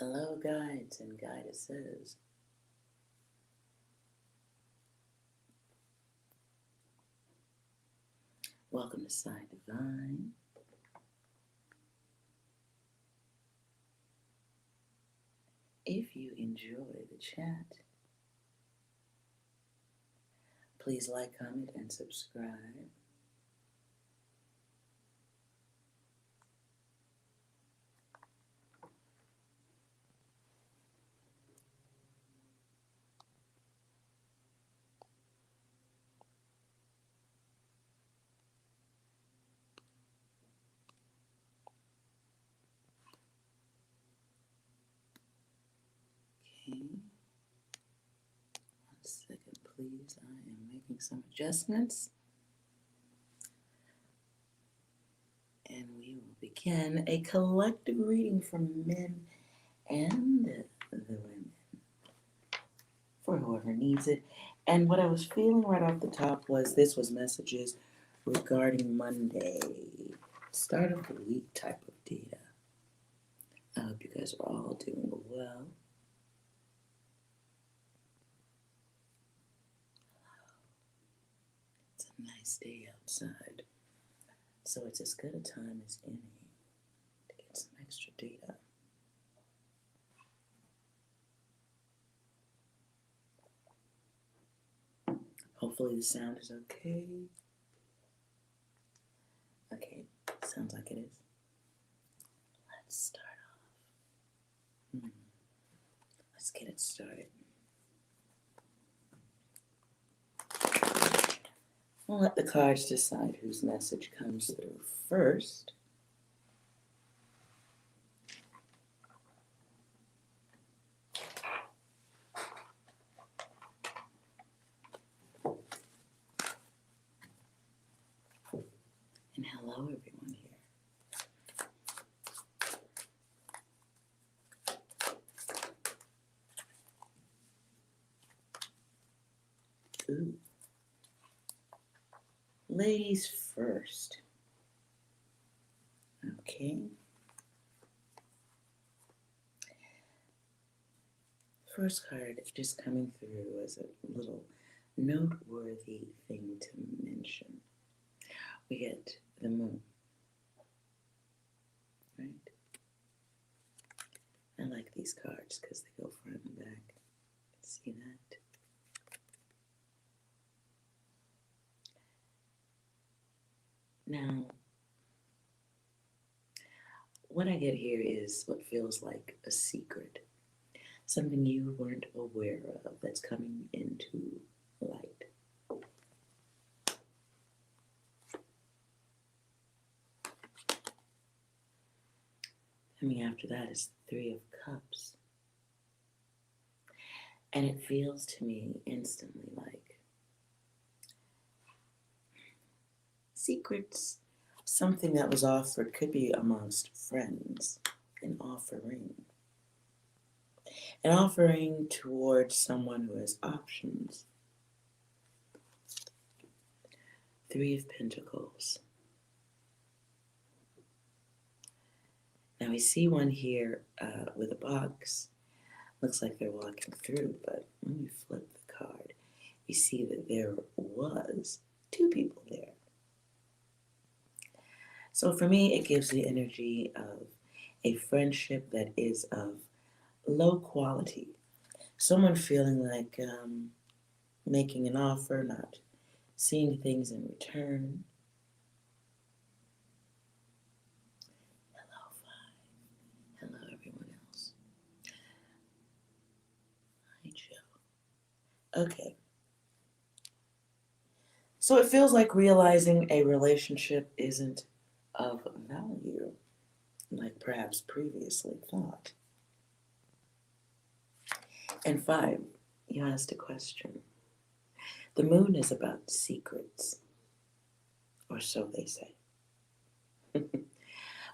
Hello, guides and goddesses. Welcome to Side Divine. If you enjoy the chat, please like, comment, and subscribe. Okay, 1 second, please. I am making some adjustments. And we will begin a collective reading from men and the women for whoever needs it. And what I was feeling right off the top was this was messages regarding Monday, start of the week type of data. I hope you guys are all doing well. It's a nice day outside, so it's as good a time as any to get some extra data. Hopefully the sound is okay. Okay, sounds like it is. Let's start off. Let's get it started. We'll let the cards decide whose message comes through first. And hello, everyone here. Ooh. Ladies first. Okay. First card just coming through as a little noteworthy thing to mention. We get the moon, right? I like these cards because they go front and back. See that? Now, what I get here is what feels like a secret, something you weren't aware of that's coming into light. Coming after that is the Three of Cups. And it feels to me instantly like secrets, something that was offered, could be amongst friends, an offering. An offering towards someone who has options. Three of Pentacles. Now we see one here with a box. Looks like they're walking through, but when you flip the card, you see that there was two people there. So for me, it gives the energy of a friendship that is of low quality. Someone feeling like making an offer, not seeing things in return. Hello, Five. Hello, everyone else. Hi, Joe. Okay. So it feels like realizing a relationship isn't of value, like perhaps previously thought. And Five, you asked a question. The moon is about secrets, or so they say.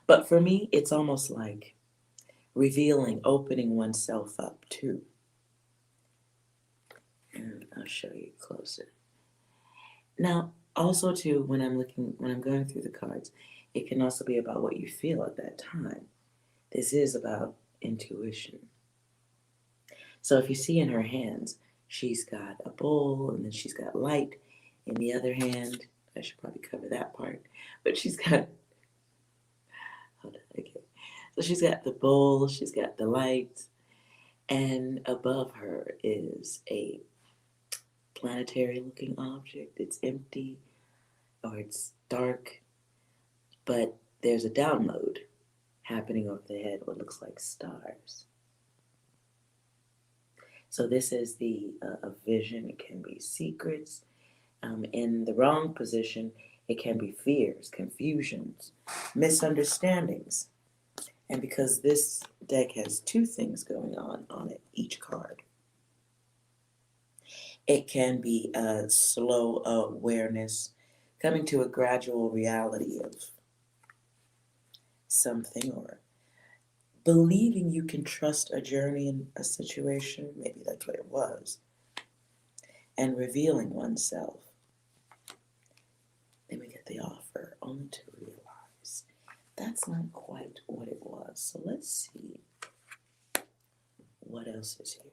But for me, it's almost like revealing, opening oneself up to. And I'll show you closer. Now, also too, when I'm going through the cards, it can also be about what you feel at that time. This is about intuition. So if you see in her hands, she's got a bowl and then she's got light in the other hand. I should probably cover that part. But she's got, hold on, okay. So she's got the bowl, she's got the light, and above her is a planetary looking object. It's empty or it's dark, but there's a download happening over the head, what looks like stars. So this is a vision. It can be secrets. In the wrong position, it can be fears, confusions, misunderstandings. And because this deck has two things going on it, each card, it can be a slow awareness, coming to a gradual reality of something, or believing you can trust a journey in a situation, maybe that's what it was, and revealing oneself. Then we get the offer, only to realize that's not quite what it was. So let's see what else is here.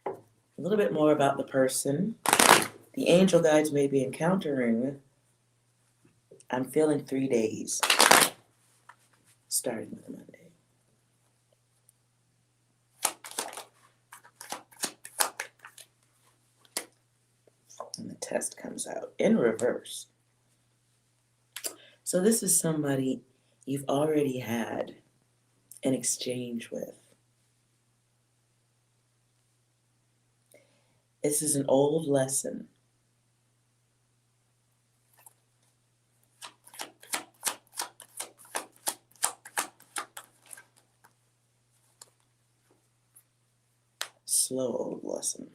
A little bit more about the person. The angel guides may be encountering, I'm feeling 3 days, starting with Monday. And the test comes out in reverse. So this is somebody you've already had an exchange with. This is an old lesson. Slow old lesson.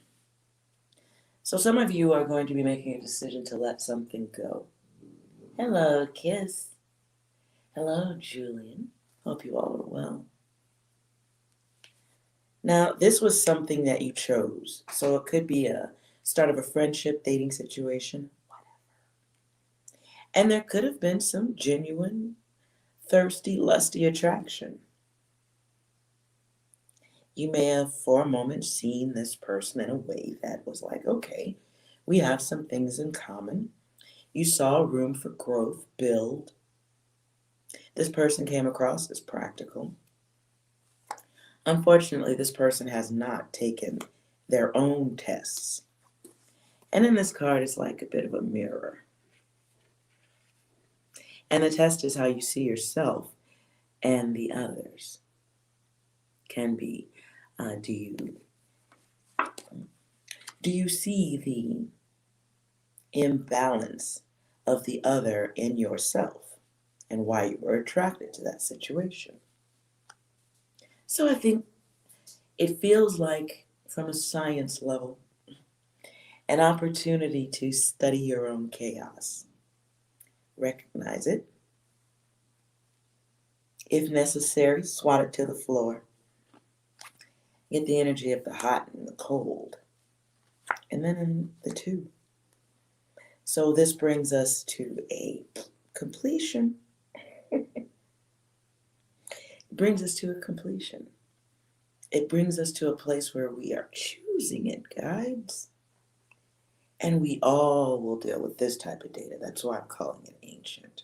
So some of you are going to be making a decision to let something go. Hello, Kiss. Hello, Julian. Hope you all are well. Now, this was something that you chose. So it could be a start of a friendship, dating situation, whatever. And there could have been some genuine, thirsty, lusty attraction. You may have, for a moment, seen this person in a way that was like, okay, we have some things in common. You saw room for growth, build. This person came across as practical. Unfortunately, this person has not taken their own tests. And in this card, it's like a bit of a mirror. And the test is how you see yourself and the others. Can be, do you see the imbalance of the other in yourself and why you were attracted to that situation? So I think it feels like, from a science level, an opportunity to study your own chaos. Recognize it. If necessary, swat it to the floor. Get the energy of the hot and the cold. And then in the two. So this brings us to a completion. It brings us to a completion. It brings us to a place where we are choosing it, guides. And we all will deal with this type of data. That's why I'm calling it ancient.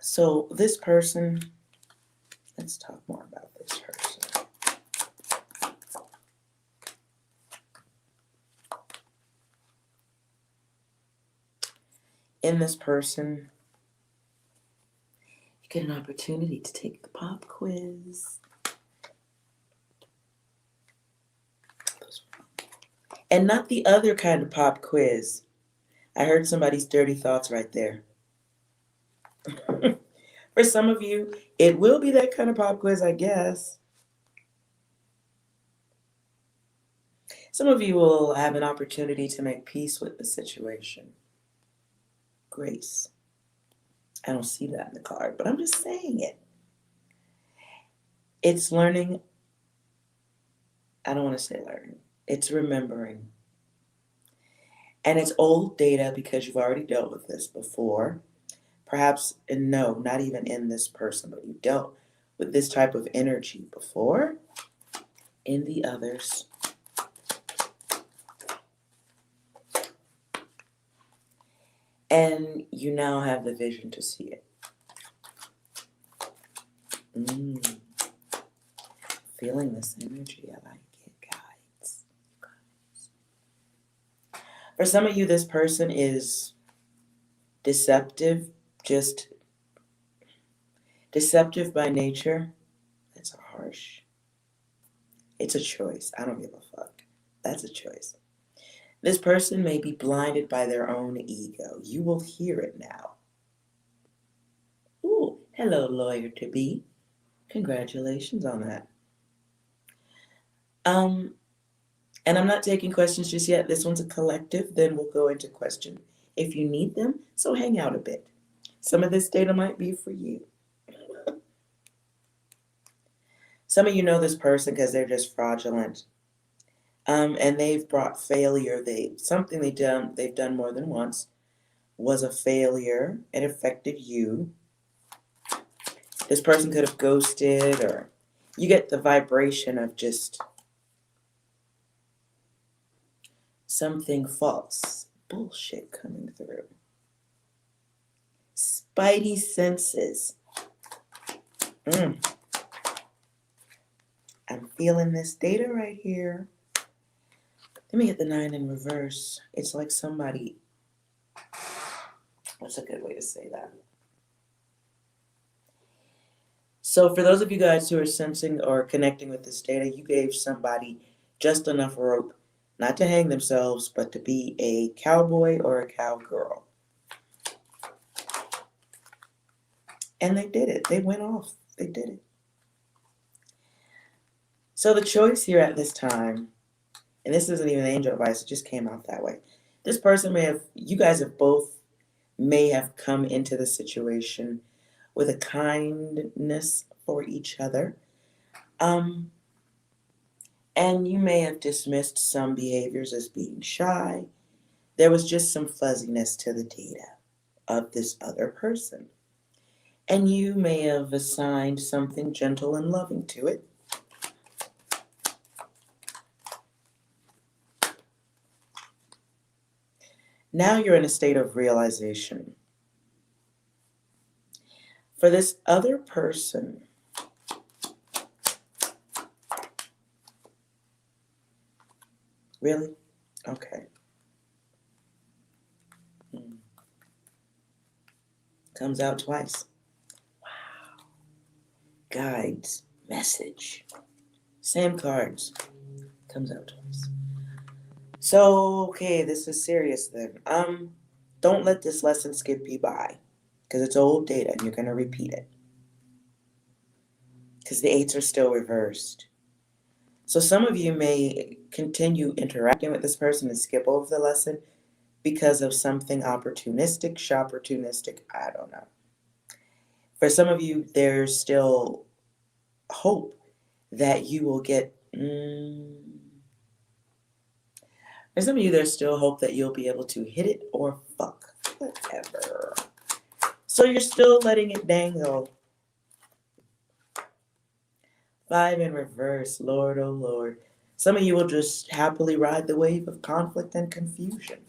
So this person, let's talk more about this person. In this person, you get an opportunity to take the pop quiz. And not the other kind of pop quiz. I heard somebody's dirty thoughts right there. For some of you, it will be that kind of pop quiz, I guess. Some of you will have an opportunity to make peace with the situation. Grace. I don't see that in the card, but I'm just saying it. It's learning. I don't want to say learning. It's remembering. And it's old data because you've already dealt with this before. Perhaps, and no, not even in this person, but you dealt with this type of energy before in the others. And you now have the vision to see it. Feeling this energy, I like it, guys. For some of you, this person is deceptive, just deceptive by nature. That's harsh. It's a choice. I don't give a fuck. That's a choice. This person may be blinded by their own ego. You will hear it now. Ooh, hello, lawyer to be. Congratulations on that. And I'm not taking questions just yet. This one's a collective. Then we'll go into question if you need them. So hang out a bit. Some of this data might be for you. Some of you know this person because they're just fraudulent. And they've brought failure. Something they've done more than once was a failure. It affected you. This person could have ghosted, or you get the vibration of just something false. Bullshit coming through. Spidey senses. I'm feeling this data right here. Let me get the 9 in reverse. It's like somebody, what's a good way to say that? So for those of you guys who are sensing or connecting with this data, you gave somebody just enough rope, not to hang themselves, but to be a cowboy or a cowgirl. And they did it. They went off. They did it. So the choice here at this time, and this isn't even angel advice, it just came out that way. This person you guys have both may have come into the situation with a kindness for each other. And you may have dismissed some behaviors as being shy. There was just some fuzziness to the data of this other person. And you may have assigned something gentle and loving to it. Now you're in a state of realization. For this other person, really? Okay. Comes out twice. Wow. Guides, message. Same cards. Comes out twice. So, okay, this is serious then. Don't let this lesson skip you by, because it's old data and you're going to repeat it. Because the 8s are still reversed. So some of you may continue interacting with this person and skip over the lesson because of something opportunistic, shopportunistic, I don't know. For some of you, there's still hope that you will get... For some of you, there's still hope that you'll be able to hit it or fuck. Whatever. So you're still letting it dangle. 5 in reverse. Lord, oh Lord. Some of you will just happily ride the wave of conflict and confusion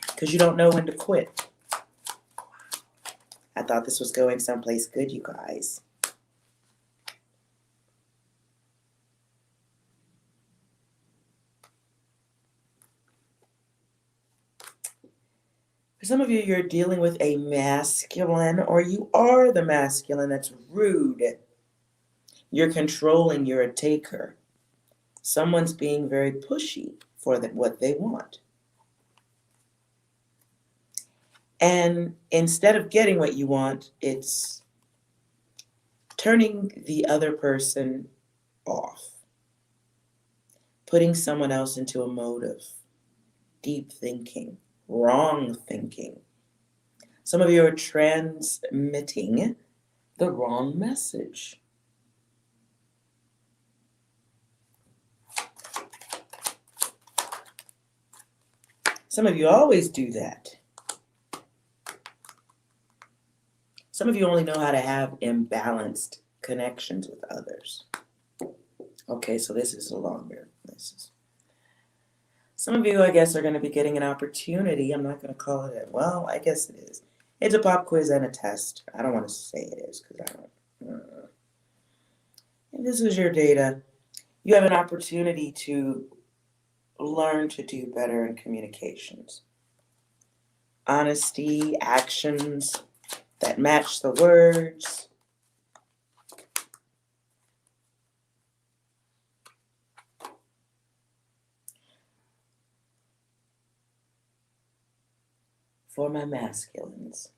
because you don't know when to quit. I thought this was going someplace good, you guys. For some of you, you're dealing with a masculine, or you are the masculine that's rude. You're controlling, you're a taker. Someone's being very pushy for what they want. And instead of getting what you want, it's turning the other person off. Putting someone else into a mode of deep thinking, wrong thinking. Some of you are transmitting the wrong message. Some of you always do that. Some of you only know how to have imbalanced connections with others. Okay, so this is longer. Some of you, I guess, are going to be getting an opportunity. I'm not going to call it well, I guess it is. It's a pop quiz and a test. I don't want to say it is because I don't. And this is your data. You have an opportunity to learn to do better in communications. Honesty, actions that match the words. For my masculines.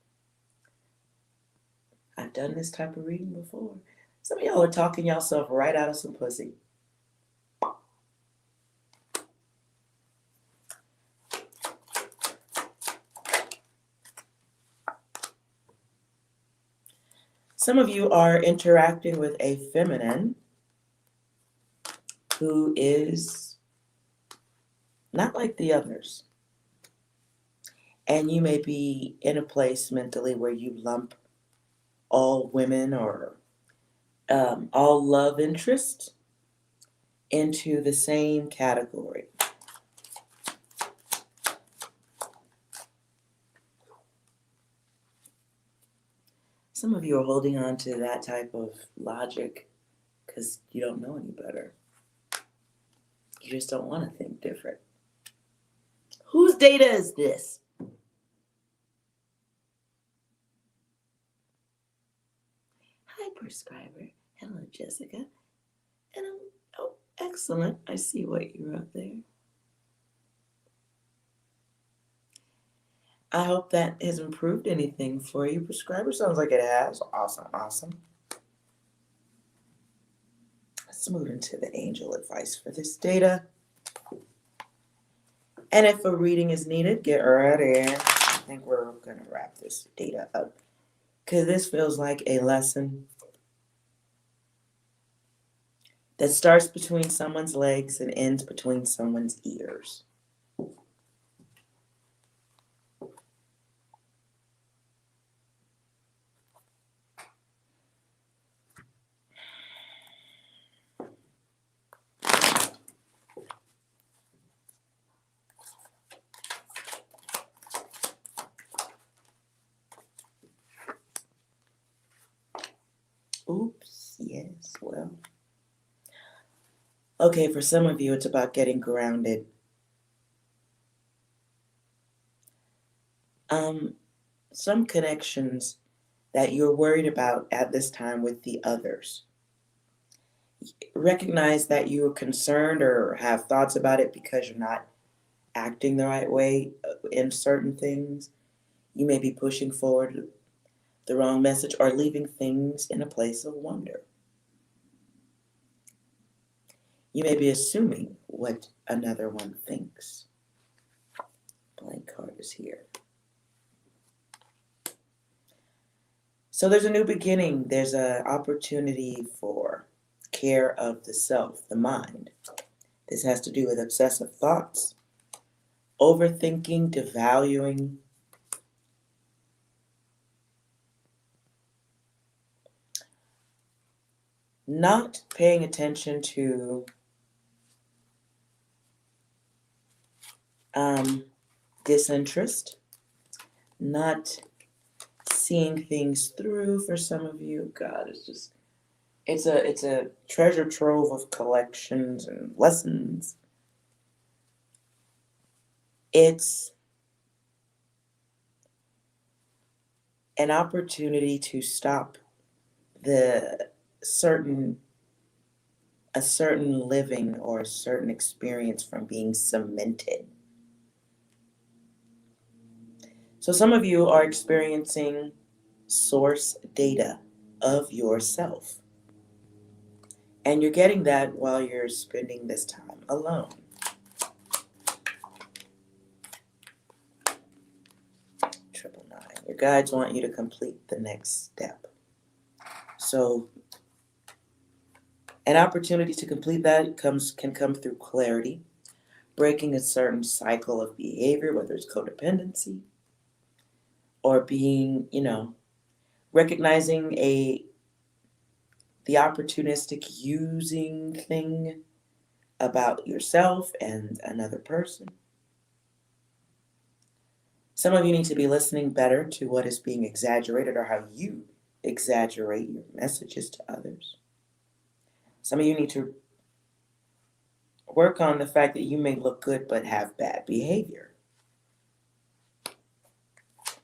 I've done this type of reading before. Some of y'all are talking yourself right out of some pussy. Some of you are interacting with a feminine who is not like the others. And you may be in a place mentally where you lump all women or all love interests into the same category. Some of you are holding on to that type of logic because you don't know any better. You just don't want to think different. Whose data is this? Hi, prescriber. Hello, Jessica. And oh, excellent. I see what you wrote there. I hope that has improved anything for you, prescriber. Sounds like it has. Awesome. Let's move into the angel advice for this data. And if a reading is needed, get ready. I think we're going to wrap this data up because this feels like a lesson that starts between someone's legs and ends between someone's ears. Oops, yes, well. Okay, for some of you, it's about getting grounded. Some connections that you're worried about at this time with the others. Recognize that you are concerned or have thoughts about it because you're not acting the right way in certain things. You may be pushing forward the wrong message or leaving things in a place of wonder. You may be assuming what another one thinks. Blank card is here. So there's a new beginning. There's an opportunity for care of the self, the mind. This has to do with obsessive thoughts, overthinking, devaluing, not paying attention to disinterest, not seeing things through for some of you. God, it's a treasure trove of collections and lessons. It's an opportunity to stop a certain living or a certain experience from being cemented. So some of you are experiencing source data of yourself. And you're getting that while you're spending this time alone. Triple 9. Your guides want you to complete the next step. So an opportunity to complete that can come through clarity, breaking a certain cycle of behavior, whether it's codependency or being, recognizing the opportunistic using thing about yourself and another person. Some of you need to be listening better to what is being exaggerated or how you exaggerate your messages to others. Some of you need to work on the fact that you may look good but have bad behavior.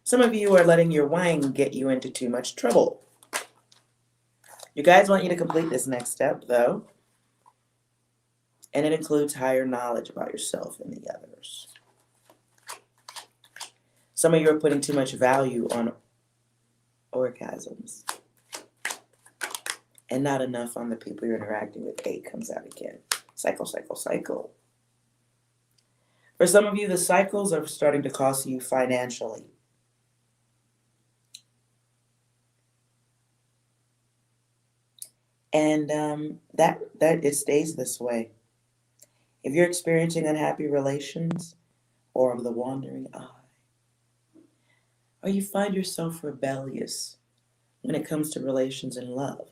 Some of you are letting your wine get you into too much trouble. You guys want you to complete this next step, though, and it includes higher knowledge about yourself and the others. Some of you are putting too much value on orgasms and not enough on the people you're interacting with. 8 comes out again. Cycle, cycle, cycle. For some of you, the cycles are starting to cost you financially. And that it stays this way. If you're experiencing unhappy relations or the wandering eye, or you find yourself rebellious when it comes to relations and love,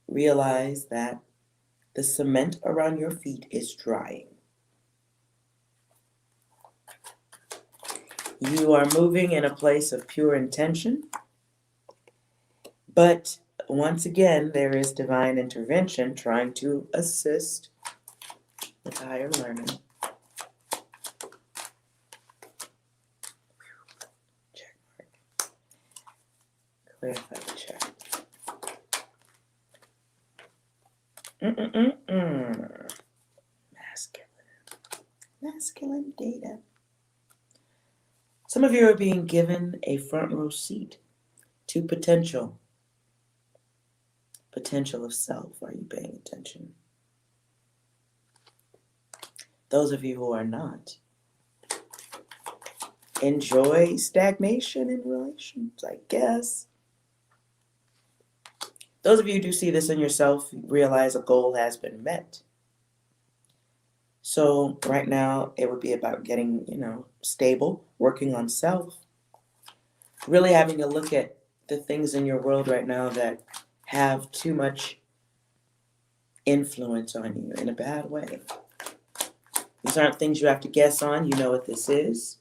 realize that the cement around your feet is drying. You are moving in a place of pure intention, but once again, there is divine intervention trying to assist with higher learning. Check mark. Clarify the check. Masculine data. Some of you are being given a front row seat to potential. Potential of self. Are you paying attention? Those of you who are not, enjoy stagnation in relations, I guess. Those of you who do see this in yourself, realize a goal has been met. So right now, it would be about getting, stable, working on self, really having a look at the things in your world right now that have too much influence on you in a bad way. These aren't things you have to guess on. You know what this is.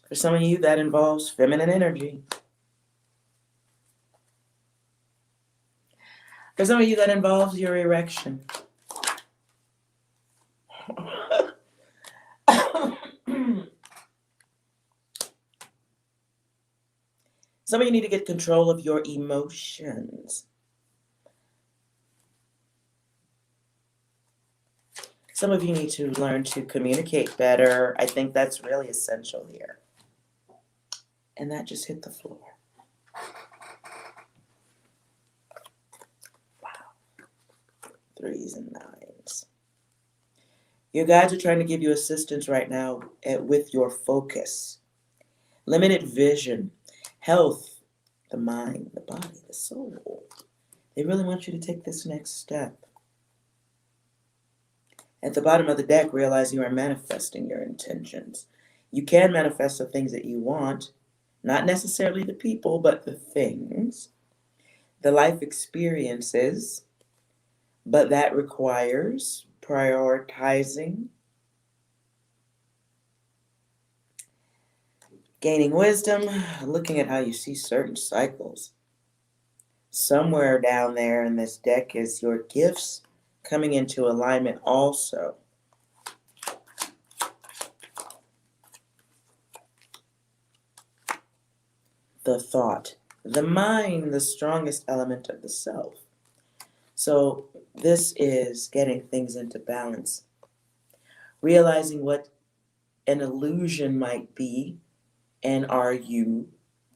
For some of you, that involves feminine energy. For some of you, that involves your erection. Some of you need to get control of your emotions. Some of you need to learn to communicate better. I think that's really essential here. And that just hit the floor. Wow. 3s and 9s. Your guides are trying to give you assistance right now with your focus. Limited vision, health, the mind, the body, the soul. They really want you to take this next step. At the bottom of the deck, realize you are manifesting your intentions. You can manifest the things that you want, not necessarily the people, but the things, the life experiences, but that requires prioritizing, gaining wisdom, looking at how you see certain cycles. Somewhere down there in this deck is your gifts coming into alignment also. The thought, the mind, the strongest element of the self. So this is getting things into balance. Realizing what an illusion might be, and are you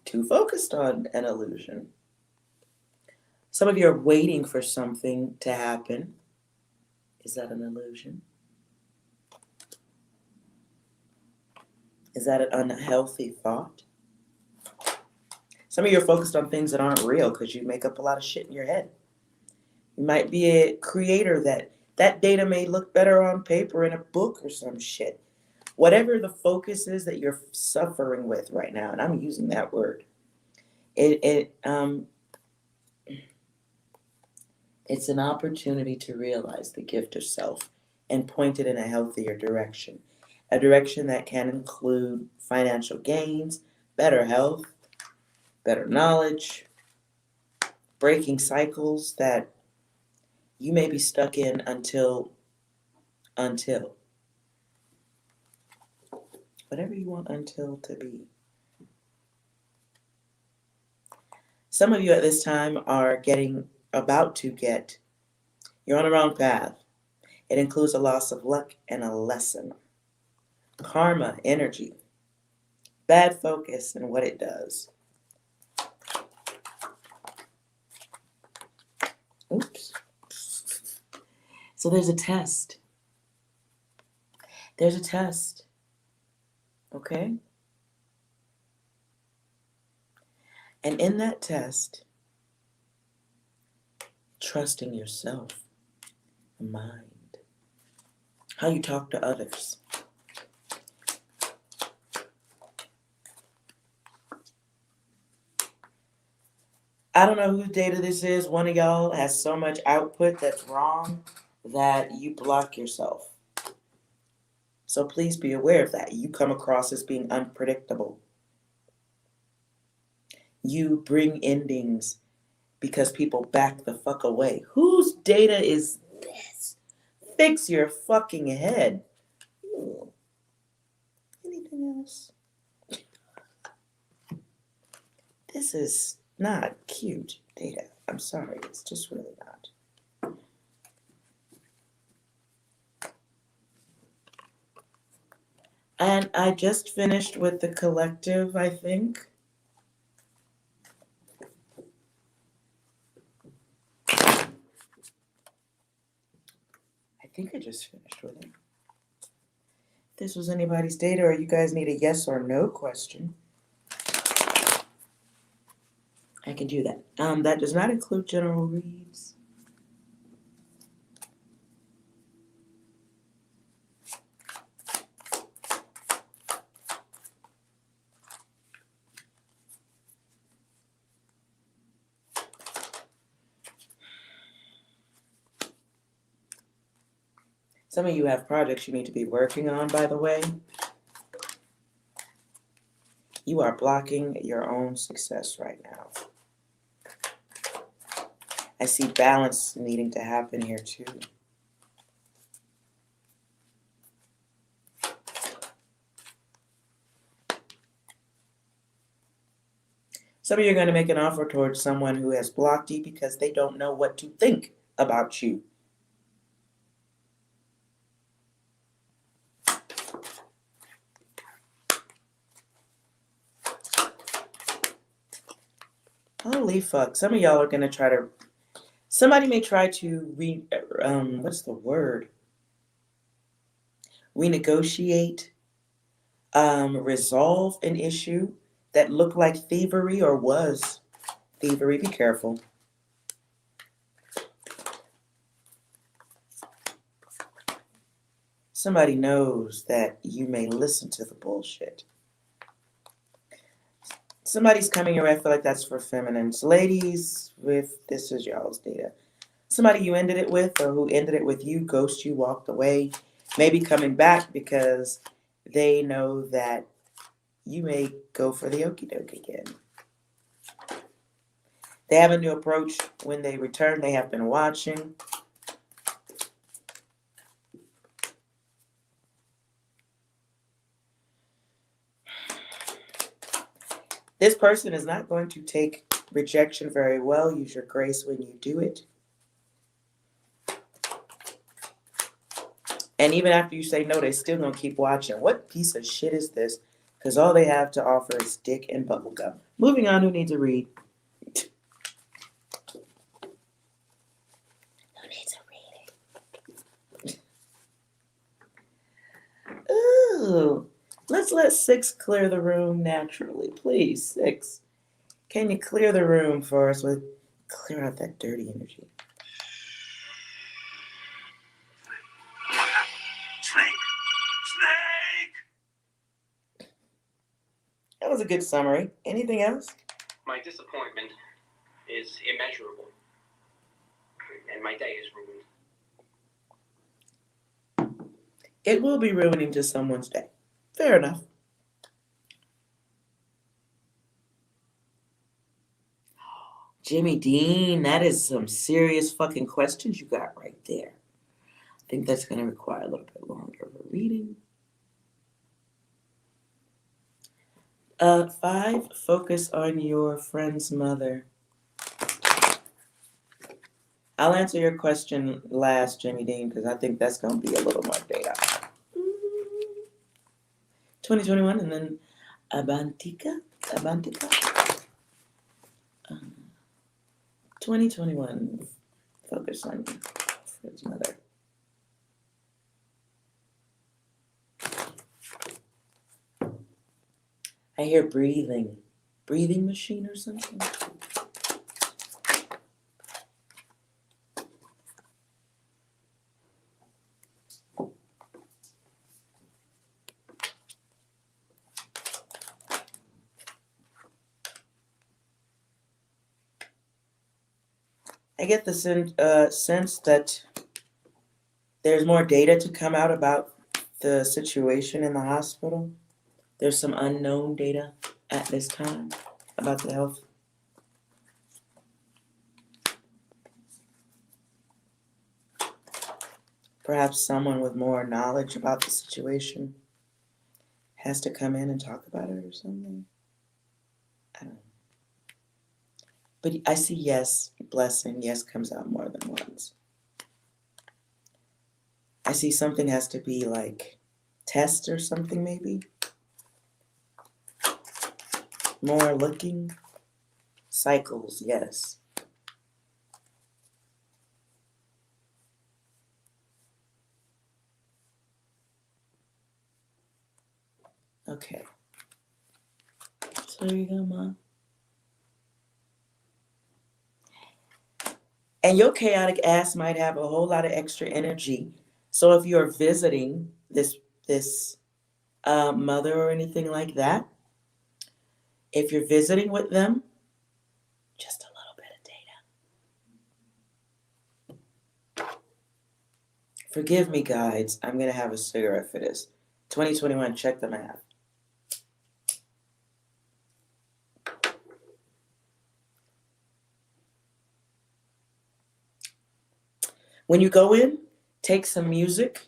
too focused on an illusion? Some of you are waiting for something to happen. Is that an illusion? Is that an unhealthy thought? Some of you are focused on things that aren't real because you make up a lot of shit in your head. You might be a creator that data may look better on paper in a book or some shit. Whatever the focus is that you're suffering with right now, and I'm using that word, It it's an opportunity to realize the gift of self and point it in a healthier direction. A direction that can include financial gains, better health, better knowledge, breaking cycles that you may be stuck in until whatever you want until to be. Some of you at this time are about to get, you're on the wrong path. It includes a loss of luck and a lesson. Karma, energy, bad focus, and what it does. Oops. So there's a test. There's a test. Okay? And in that test, trusting yourself, the mind, how you talk to others. I don't know whose data this is. One of y'all has so much output that's wrong that you block yourself. So please be aware of that. You come across as being unpredictable. You bring endings because people back the fuck away. Whose data is this? Fix your fucking head. Ooh. Anything else? This is not cute data. I'm sorry. It's just really not. And I just finished with the collective, I think. I think I just finished with it. If this was anybody's data or you guys need a yes or no question, I can do that. That does not include general reads. Some of you have projects you need to be working on, by the way. You are blocking your own success right now. I see balance needing to happen here too. Some of you are going to make an offer towards someone who has blocked you because they don't know what to think about you. Holy fuck. Some of y'all are going to try to, somebody may try to what's the word? Renegotiate, resolve an issue that looked like thievery or was thievery. Be careful. Somebody knows that you may listen to the bullshit. Somebody's coming here, I feel like that's for feminines. Ladies, if this is y'all's data. Somebody you ended it with or who ended it with you, ghost you, walked away, maybe coming back because they know that you may go for the okie doke again. They have a new approach when they return. They have been watching. This person is not going to take rejection very well. Use your grace when you do it. And even after you say no, they still gonna keep watching. What piece of shit is this? Because all they have to offer is dick and bubblegum. Moving on, who needs a read? Who needs a reading? Ooh. Let's let 6 clear the room naturally. Please, 6. Can you clear the room for us with clear out that dirty energy? That was a good summary. Anything else? My disappointment is immeasurable, and my day is ruined. It will be ruining to someone's day. Fair enough. Jimmy Dean, that is some serious fucking questions you got right there. I think that's going to require a little bit longer of a reading. 5, focus on your friend's mother. I'll answer your question last, Jimmy Dean, because I think that's going to be a little more data. 2021, and then Abantika. 2021, focus on your friend's mother. I hear breathing machine or something. I get the sense that there's more data to come out about the situation in the hospital. There's some unknown data at this time about the health. Perhaps someone with more knowledge about the situation has to come in and talk about it or something. I don't know. But I see yes, blessing, yes comes out more than once. I see something has to be like test or something maybe. More looking. Cycles, yes. Okay. So there you go, Mom. And your chaotic ass might have a whole lot of extra energy. So if you're visiting this mother or anything like that, if you're visiting with them, just a little bit of data. Forgive me, guides. I'm going to have a cigarette for this. 2021, check the math. When you go in, take some music.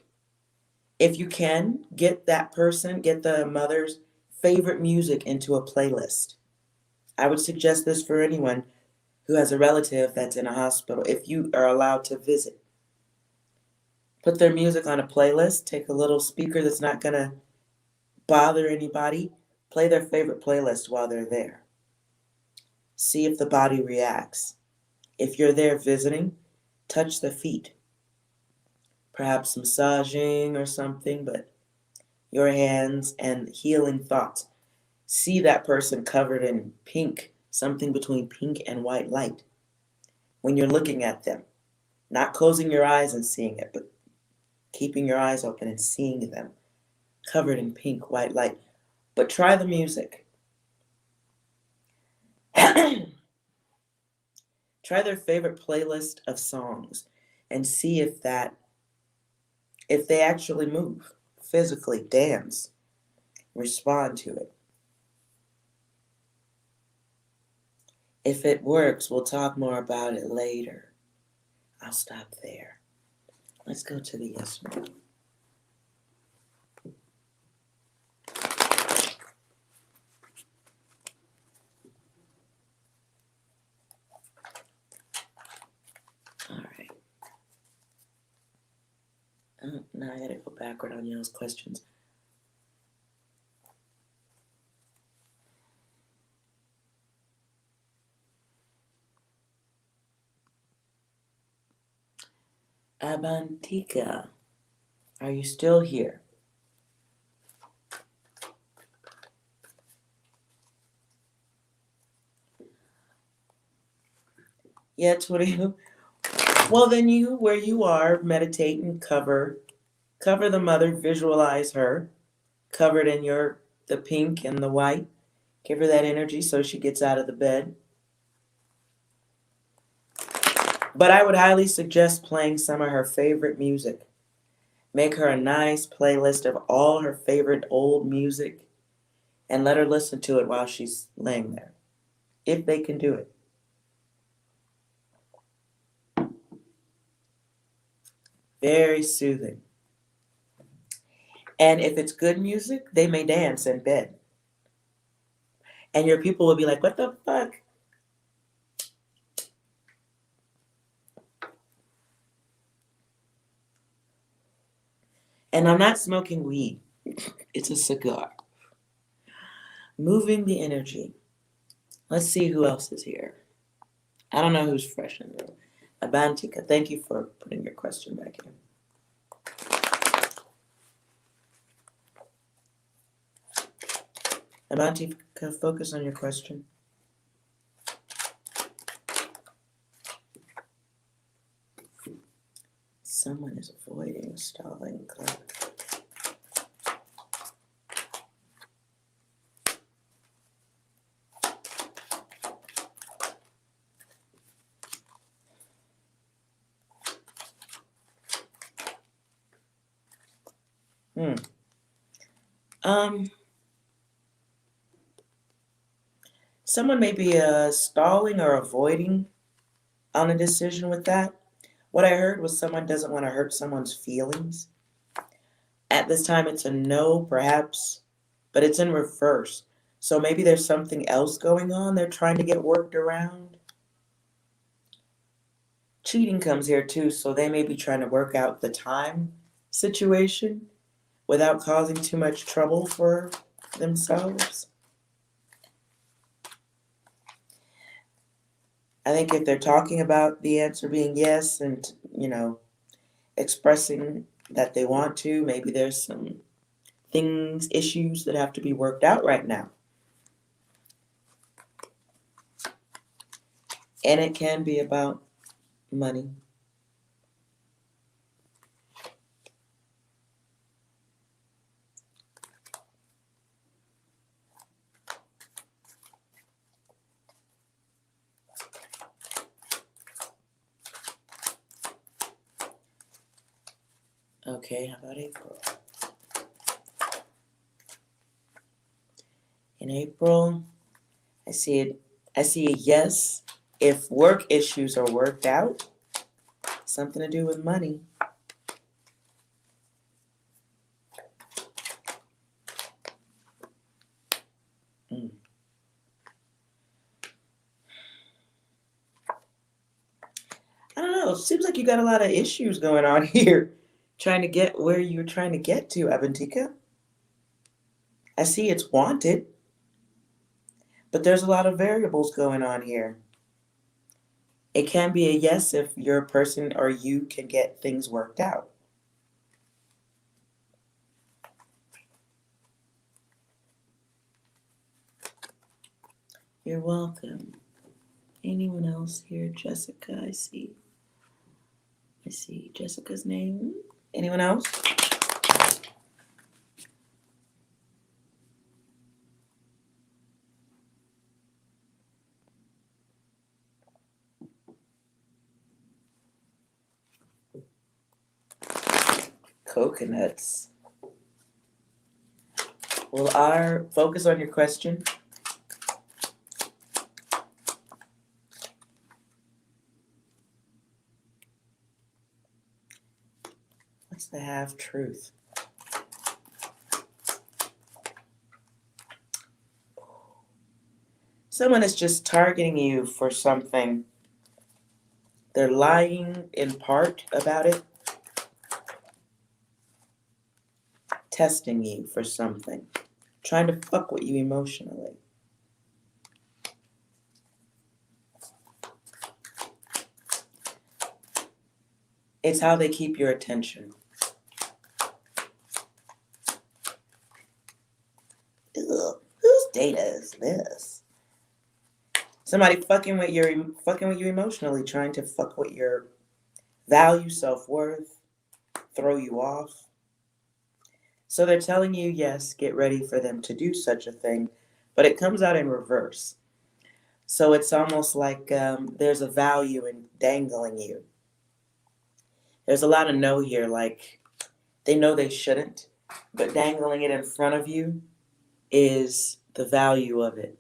If you can, get the mother's favorite music into a playlist. I would suggest this for anyone who has a relative that's in a hospital, if you are allowed to visit. Put their music on a playlist, take a little speaker that's not going to bother anybody, play their favorite playlist while they're there. See if the body reacts. If you're there visiting, touch the feet. Perhaps massaging or something, but your hands and healing thoughts. See that person covered in pink, something between pink and white light. When you're looking at them, not closing your eyes and seeing it, but keeping your eyes open and seeing them covered in pink, white light. But try the music. Try their favorite playlist of songs and see if they actually move, physically dance, respond to it. If it works, we'll talk more about it later. I'll stop there. Let's go to the yes or no. All right. Now I gotta go backward on y'all's questions. Abantika, are you still here? Yeah, 20. Well, then where you are, meditate and cover the mother, visualize her covered in the pink and the white. Give her that energy so she gets out of the bed. But I would highly suggest playing some of her favorite music. Make her a nice playlist of all her favorite old music and let her listen to it while she's laying there, if they can do it. Very soothing. And if it's good music, they may dance in bed. And your people will be like, what the fuck? And I'm not smoking weed. It's a cigar. Moving the energy. Let's see who else is here. I don't know who's fresh in the room. Abantika, thank you for putting your question back in. Abantika, focus on your question. Someone is avoiding stalling clock. Someone may be stalling or avoiding on a decision with that. What I heard was someone doesn't want to hurt someone's feelings. At this time, it's a no, perhaps, but it's in reverse. So maybe there's something else going on they're trying to get worked around. Cheating comes here too, so they may be trying to work out the time situation without causing too much trouble for themselves. I think if they're talking about the answer being yes and, expressing that they want to, maybe there's some issues that have to be worked out right now. And it can be about money. Okay, how about April? In April, I see a yes if work issues are worked out. Something to do with money. I don't know. It seems like you got a lot of issues going on here. Trying to get where you're trying to get to, Avantika. I see it's wanted, but there's a lot of variables going on here. It can be a yes if your person or you can get things worked out. You're welcome. Anyone else here? Jessica, I see Jessica's name. Anyone else? Coconuts. Will our focus on your question? What's the half truth? Someone is just targeting you for something. They're lying in part about it, testing you for something, trying to fuck with you emotionally. It's how they keep your attention. Ugh, whose data is this? Somebody fucking with you emotionally, trying to fuck with your value, self-worth, throw you off. So they're telling you, yes, get ready for them to do such a thing, but it comes out in reverse. So it's almost like there's a value in dangling you. There's a lot of no here, like they know they shouldn't, but dangling it in front of you is the value of it.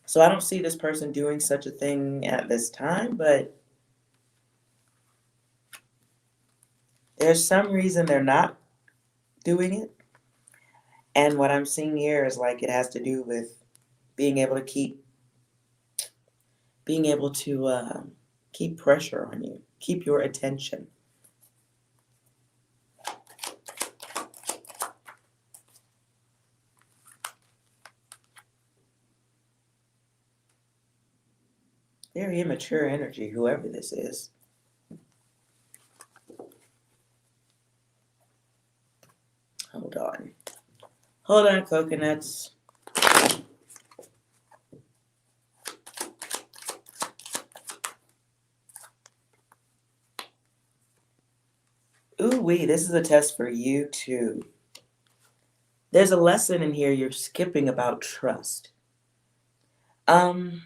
So I don't see this person doing such a thing at this time, but there's some reason they're not doing it. And what I'm seeing here is like it has to do with being able to keep pressure on you, keep your attention. Very immature energy, whoever this is. Hold on. Hold on, coconuts. Ooh wee, this is a test for you too. There's a lesson in here you're skipping about trust. Um,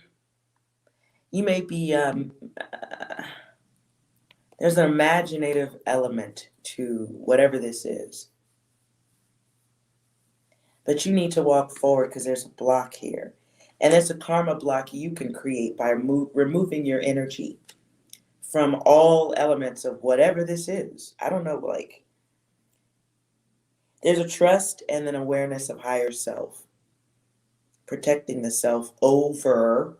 you may be there's an imaginative element to whatever this is. But you need to walk forward because there's a block here. And there's a karma block you can create by removing your energy from all elements of whatever this is. I don't know, like, there's a trust and an awareness of higher self. Protecting the self over,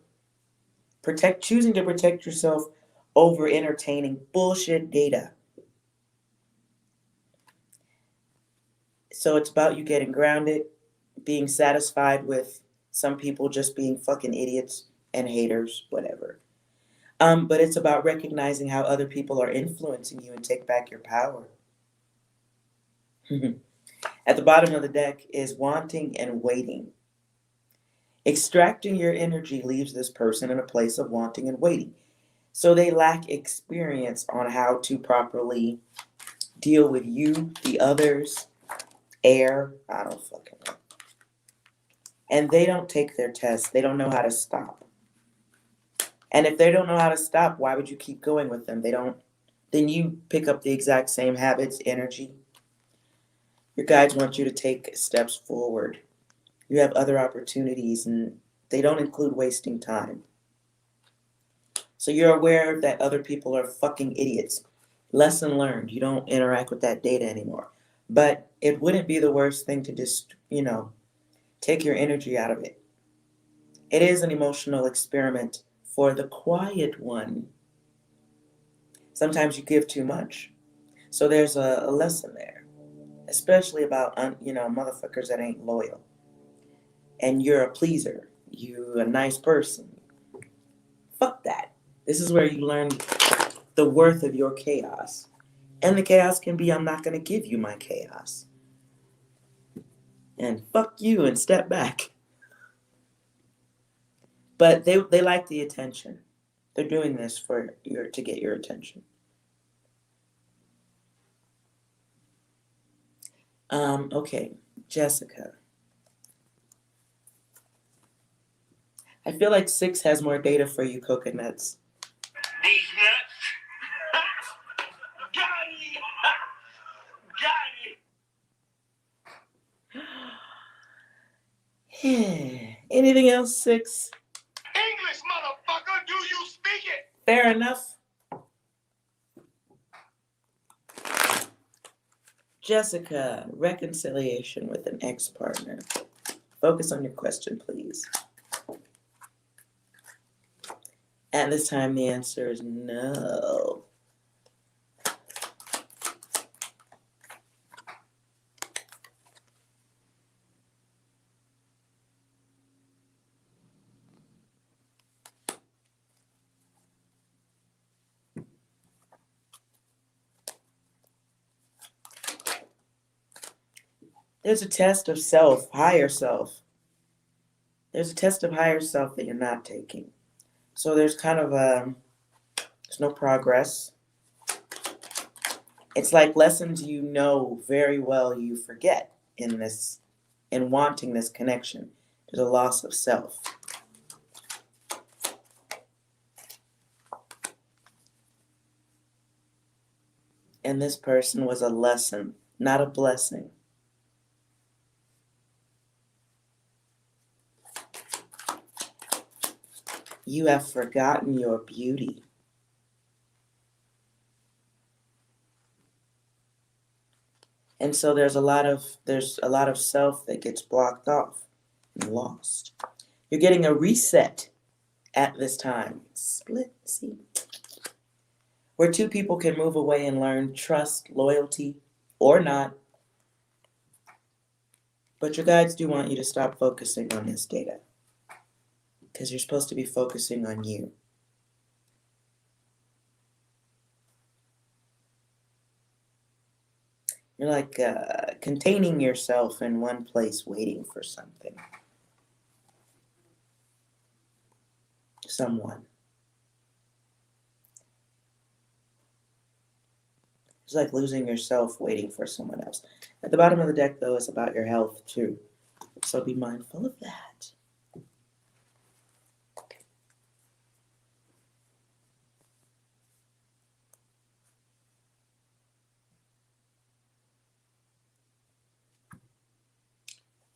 choosing to protect yourself over entertaining bullshit data. So it's about you getting grounded, being satisfied with some people just being fucking idiots and haters, whatever. But it's about recognizing how other people are influencing you and take back your power. At the bottom of the deck is wanting and waiting. Extracting your energy leaves this person in a place of wanting and waiting. So they lack experience on how to properly deal with you, the others, air. I don't fucking know. And they don't take their test. They don't know how to stop. And if they don't know how to stop, why would you keep going with them? They don't. Then you pick up the exact same habits, energy. Your guides want you to take steps forward. You have other opportunities, and they don't include wasting time. So you're aware that other people are fucking idiots. Lesson learned. You don't interact with that data anymore. But it wouldn't be the worst thing to just, take your energy out of it. It is an emotional experiment for the quiet one. Sometimes you give too much. So there's a lesson there, especially about, motherfuckers that ain't loyal. And you're a pleaser. You're a nice person. Fuck that. This is where you learn the worth of your chaos. And the chaos can be, I'm not going to give you my chaos. And fuck you and step back. But they like the attention. They're doing this to get your attention. Okay, Jessica. I feel like 6 has more data for you, coconuts. These nuts. Got it. Anything else, 6? English, motherfucker, do you speak it? Fair enough. Jessica, reconciliation with an ex-partner. Focus on your question, please. At this time, the answer is no. There's a test of self, higher self. There's a test of higher self that you're not taking. So there's kind of there's no progress It's like lessons you know very well you forget in wanting this connection. There's a loss of self. And this person was a lesson, not a blessing. You have forgotten your beauty. And so there's a lot of self that gets blocked off and lost. You're getting a reset at this time. Split, see? Where two people can move away and learn trust, loyalty, or not. But your guides do want you to stop focusing on this data, because you're supposed to be focusing on you. You're like containing yourself in one place, waiting for something. Someone. It's like losing yourself waiting for someone else. At the bottom of the deck, though, is about your health, too. So be mindful of that.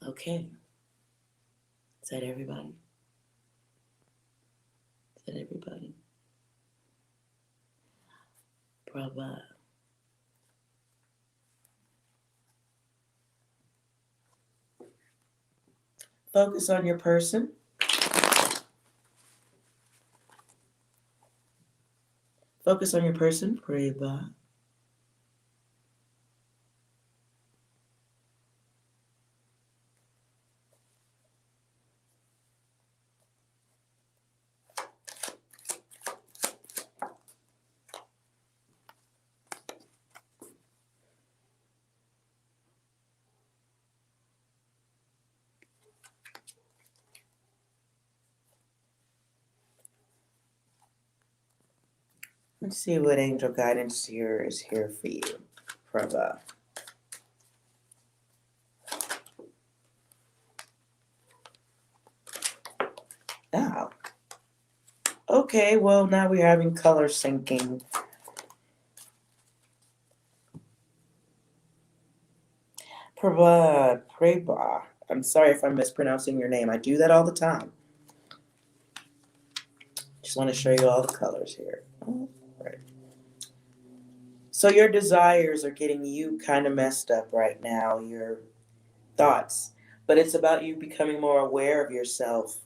Okay. Is that everybody? Is that everybody? Bravo. Focus on your person. Focus on your person. Pray about. Let's see what angel guidance here is here for you. Prabha. Oh. Okay, well, now we're having color syncing. Prabha. I'm sorry if I'm mispronouncing your name. I do that all the time. Just want to show you all the colors here. All right. So your desires are getting you kind of messed up right now, your thoughts. But it's about you becoming more aware of yourself.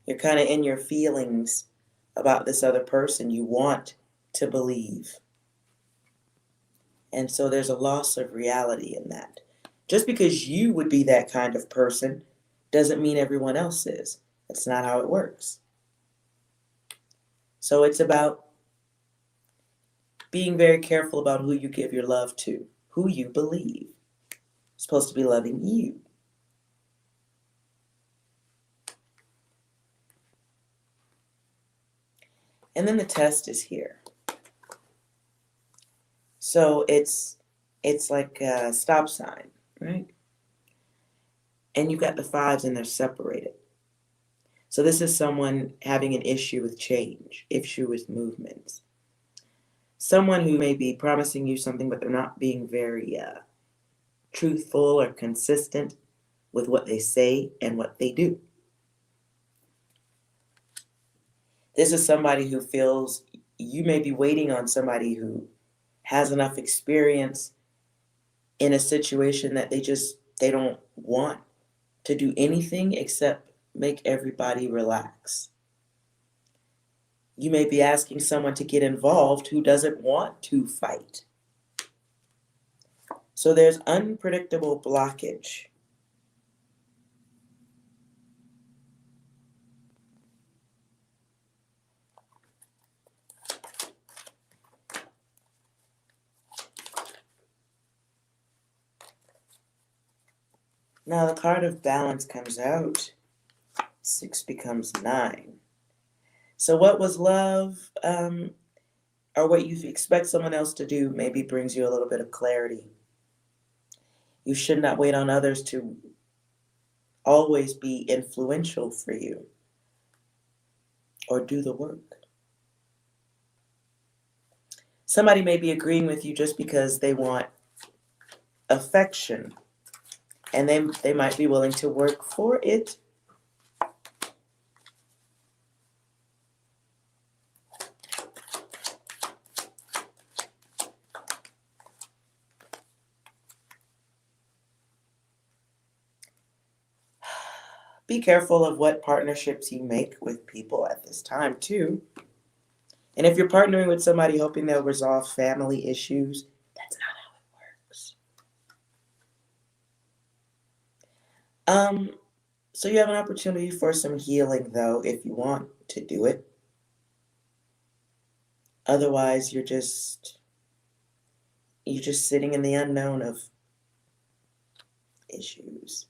You're kind of in your feelings about this other person you want to believe. And so there's a loss of reality in that. Just because you would be that kind of person doesn't mean everyone else is. That's not how it works. So it's about being very careful about who you give your love to, who you believe is supposed to be loving you. And then the test is here. So it's like a stop sign, right? And you've got the fives and they're separated. So this is someone having an issue with change, issue with movements. Someone who may be promising you something, but they're not being very truthful or consistent with what they say and what they do. This is somebody who feels you may be waiting on somebody who has enough experience in a situation that they don't want to do anything except make everybody relax. You may be asking someone to get involved who doesn't want to fight. So there's unpredictable blockage. Now the card of balance comes out. 6 becomes 9. So what was love? or what you expect someone else to do maybe brings you a little bit of clarity. You should not wait on others to always be influential for you or do the work. Somebody may be agreeing with you just because they want affection, and they might be willing to work for it. Be careful of what partnerships you make with people at this time, too. And if you're partnering with somebody hoping they'll resolve family issues, that's not how it works. So you have an opportunity for some healing, though, if you want to do it. Otherwise, you're just sitting in the unknown of issues.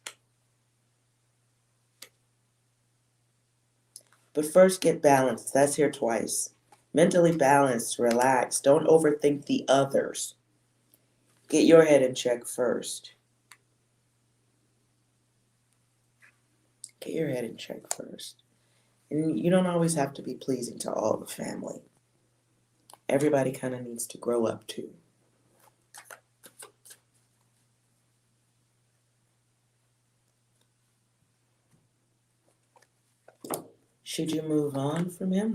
But first, get balanced. That's here twice. Mentally balanced, relax. Don't overthink the others. Get your head in check first. Get your head in check first. And you don't always have to be pleasing to all the family. Everybody kind of needs to grow up too. Should you move on from him?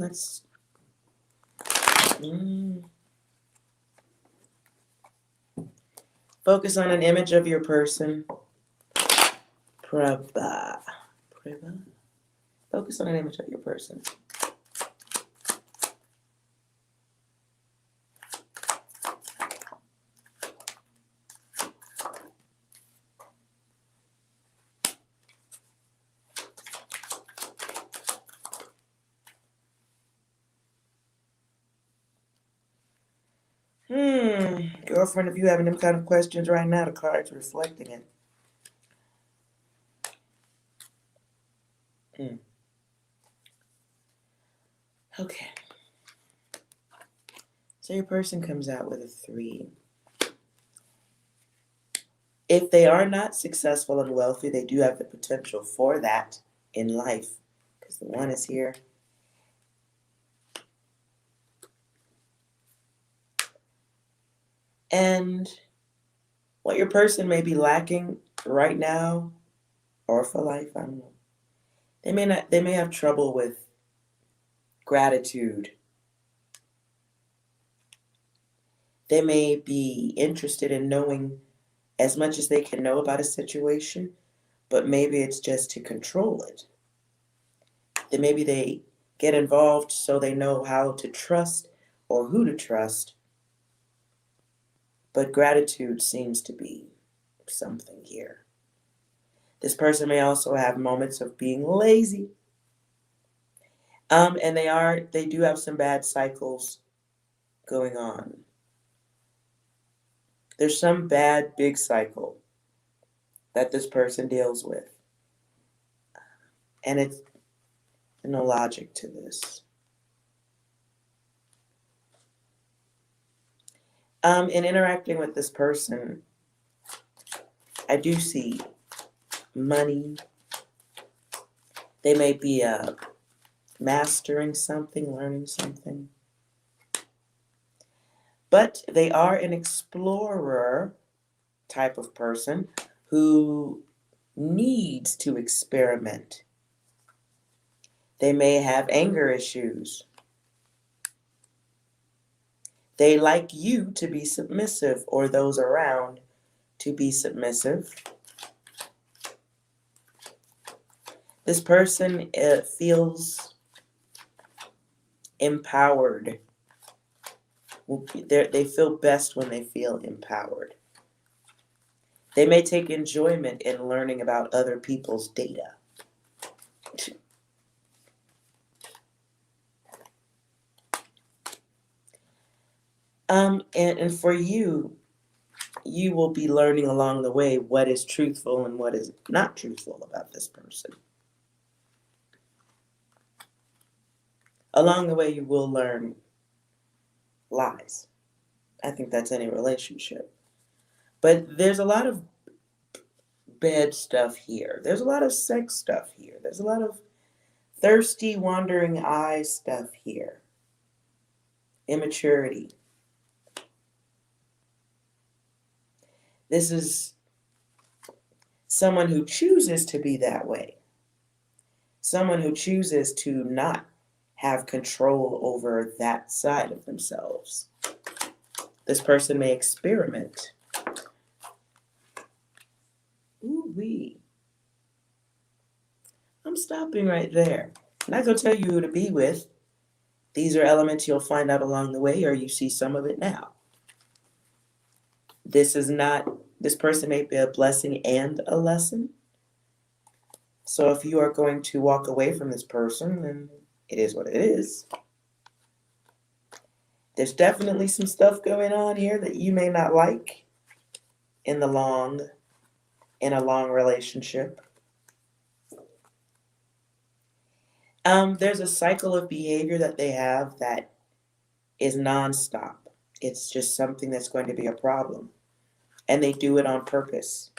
Focus on an image of your person. Prabha. Focus on an image of your person. Girlfriend, if you having them kind of questions right now, the card's reflecting it. Okay. So your person comes out with a 3. If they are not successful and wealthy, they do have the potential for that in life, because the 1 is here. And what your person may be lacking right now, or for life, I don't know. They may have trouble with gratitude. They may be interested in knowing as much as they can know about a situation, but maybe it's just to control it. Then maybe they get involved so they know how to trust or who to trust. But gratitude seems to be something here. This person may also have moments of being lazy. And they do have some bad cycles going on. There's some bad big cycle that this person deals with. And it's no logic to this. In interacting with this person, I do see money. They may be mastering something, learning something. But they are an explorer type of person who needs to experiment. They may have anger issues. They like you to be submissive, or those around to be submissive. This person feels empowered. They feel best when they feel empowered. They may take enjoyment in learning about other people's data. And for you, you will be learning along the way what is truthful and what is not truthful about this person. Along the way, you will learn lies. I think that's any relationship. But there's a lot of bed stuff here. There's a lot of sex stuff here. There's a lot of thirsty, wandering eye stuff here. Immaturity. This is someone who chooses to be that way. Someone who chooses to not have control over that side of themselves. This person may experiment. Ooh-wee. I'm stopping right there. I'm not going to tell you who to be with. These are elements you'll find out along the way, or you see some of it now. This person may be a blessing and a lesson. So if you are going to walk away from this person, then it is what it is. There's definitely some stuff going on here that you may not like in a long relationship. There's a cycle of behavior that they have that is nonstop. It's just something that's going to be a problem. And they do it on purpose.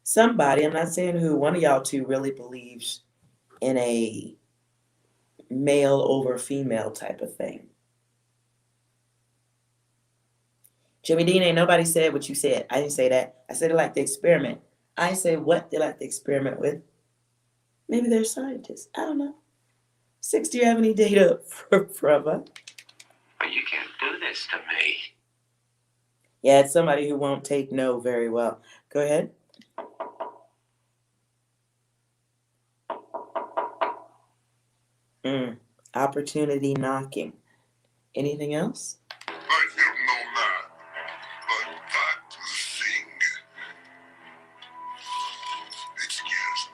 Somebody, I'm not saying who, one of y'all two really believes in a male over female type of thing. Jimmy Dean, ain't nobody said what you said. I didn't say that. I said they like to experiment. I didn't say what they like to experiment with. Maybe they're scientists. I don't know. 6, do you have any data forever? But you can't do this to me. Yeah, it's somebody who won't take no very well. Go ahead. Opportunity knocking. Anything else? I am no man, but that thing. Excuse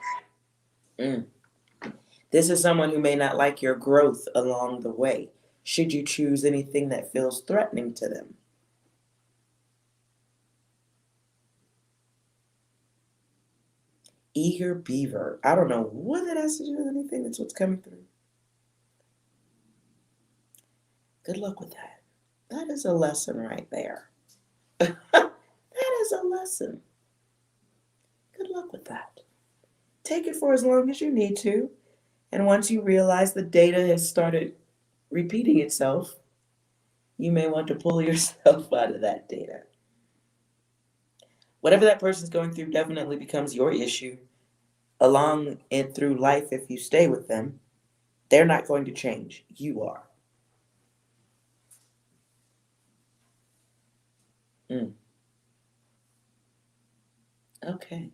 me. This is someone who may not like your growth along the way, should you choose anything that feels threatening to them. Eager beaver. I don't know what that has to do with anything. That's what's coming through. Good luck with that. That is a lesson right there. That is a lesson. Good luck with that. Take it for as long as you need to. And once you realize the data has started repeating itself, you may want to pull yourself out of that data. Whatever that person's going through definitely becomes your issue along and through life if you stay with them. They're not going to change. You are. Okay.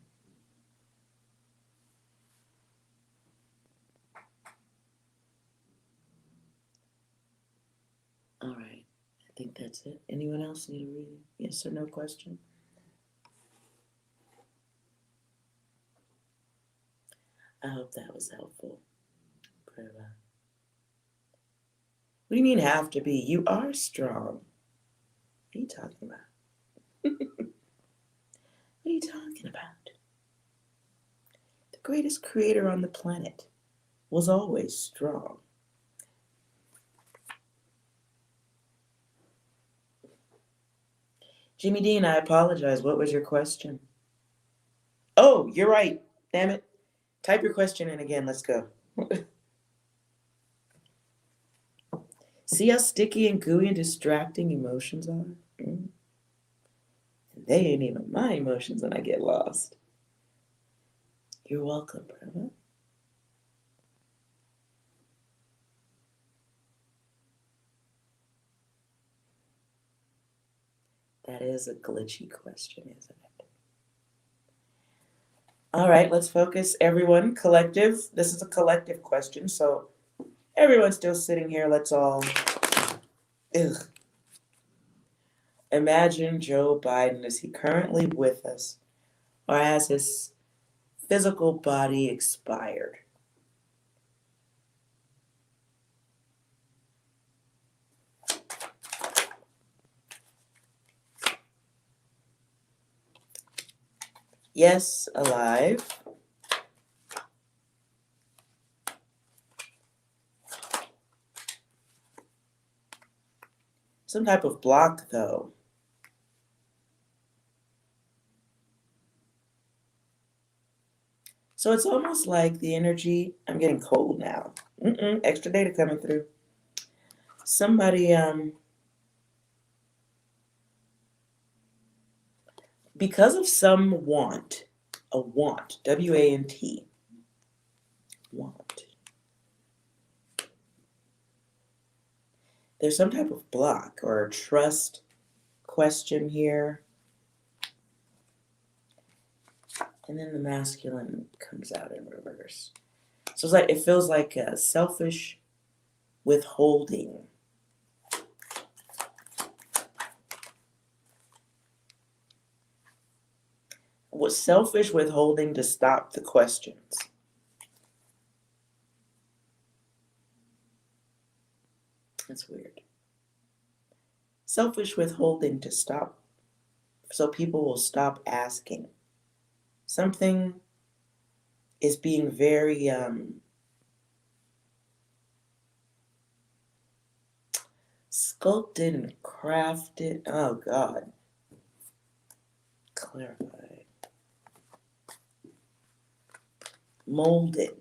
All right. I think that's it. Anyone else need a reading? Yes or no question? I hope that was helpful. What do you mean have to be? You are strong. What are you talking about? What are you talking about? The greatest creator on the planet was always strong. Jimmy Dean, I apologize. What was your question? Oh, you're right. Damn it. Type your question in again. Let's go. See how sticky and gooey and distracting emotions are? They ain't even my emotions when I get lost. You're welcome, brother. That is a glitchy question, isn't it? All right, let's focus, everyone. Collective. This is a collective question, so everyone's still sitting here. Let's all... Imagine Joe Biden. Is he currently with us, or has his physical body expired? Yes, alive. Some type of block, though. So it's almost like the energy, I'm getting cold now. Extra data coming through. Somebody, because of some want, a want, W-A-N-T, want. There's some type of block or a trust question here. And then the masculine comes out in reverse. So it's like, it feels like a selfish withholding. Was selfish withholding to stop the questions. That's weird. Selfish withholding to stop, so people will stop asking. Something is being very sculpted and crafted. Oh God. Clarify. Molded.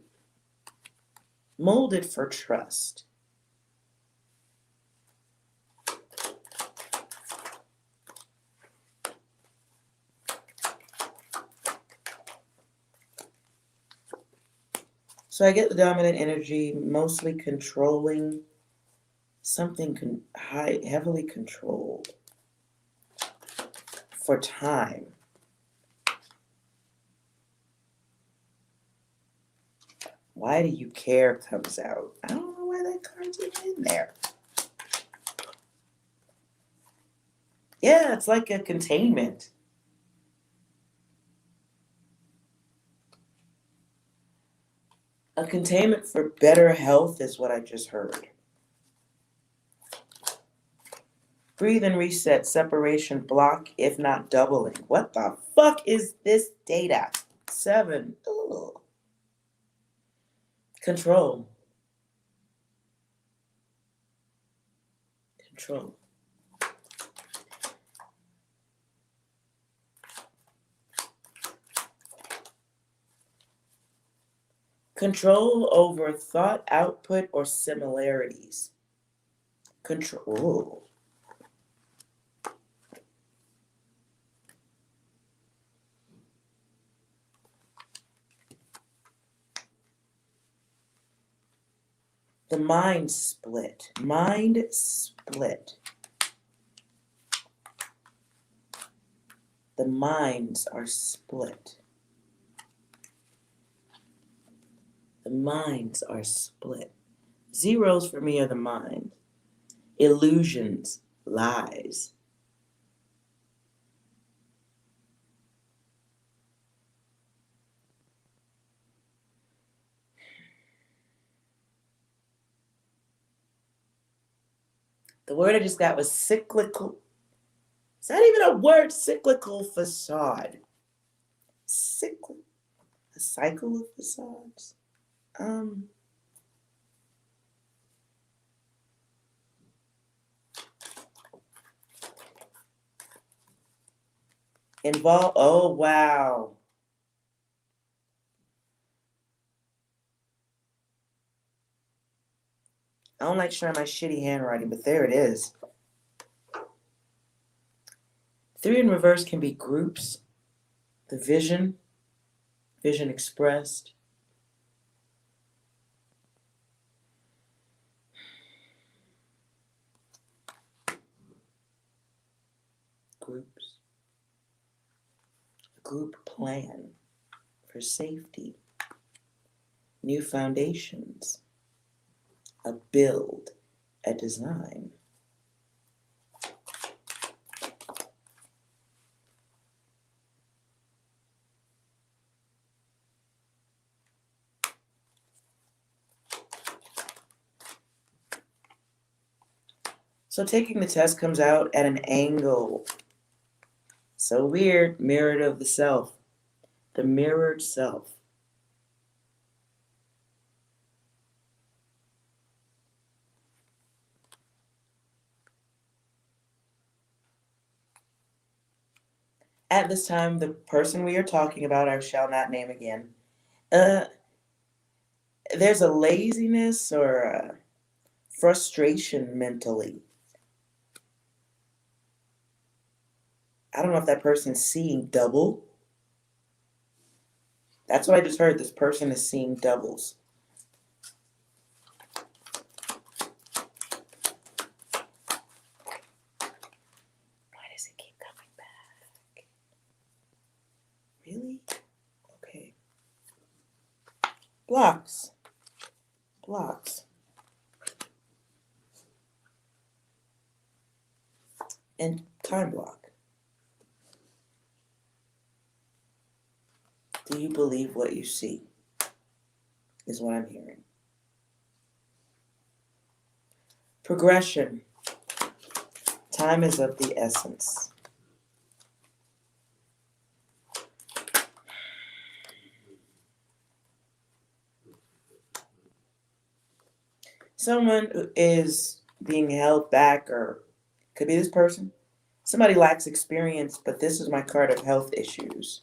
Molded for trust. So I get the dominant energy, mostly controlling, something heavily controlled for time. Why do you care comes out. I don't know why that card's even in there. Yeah, it's like a containment. A containment for better health is what I just heard. Breathe and reset, separation, block, if not doubling. What the fuck is this data? 7. Ugh. Control. Control. Control over thought output or similarities. Control. The mind split. Mind split. The minds are split. The minds are split. Zeros for me are the mind. Illusions, lies. The word I just got was cyclical. Is that even a word? Cyclical facade. A cycle of facades? Involve, oh wow. I don't like showing my shitty handwriting, but there it is. 3 in reverse can be groups. The vision expressed. Groups. A group plan for safety. New foundations. A build, a design. So taking the test comes out at an angle. So weird, mirrored of the self. The mirrored self. At this time, the person we are talking about, I shall not name again, uh, there's a laziness or a frustration mentally. I don't know if that person's seeing double. That's what I just heard. This person is seeing doubles. Why does it keep coming back? Really? Okay. Blocks. Blocks. And time block. Do you believe what you see? Is what I'm hearing. Progression. Time is of the essence. Someone who is being held back, or could be this person. Somebody lacks experience, but this is my card of health issues.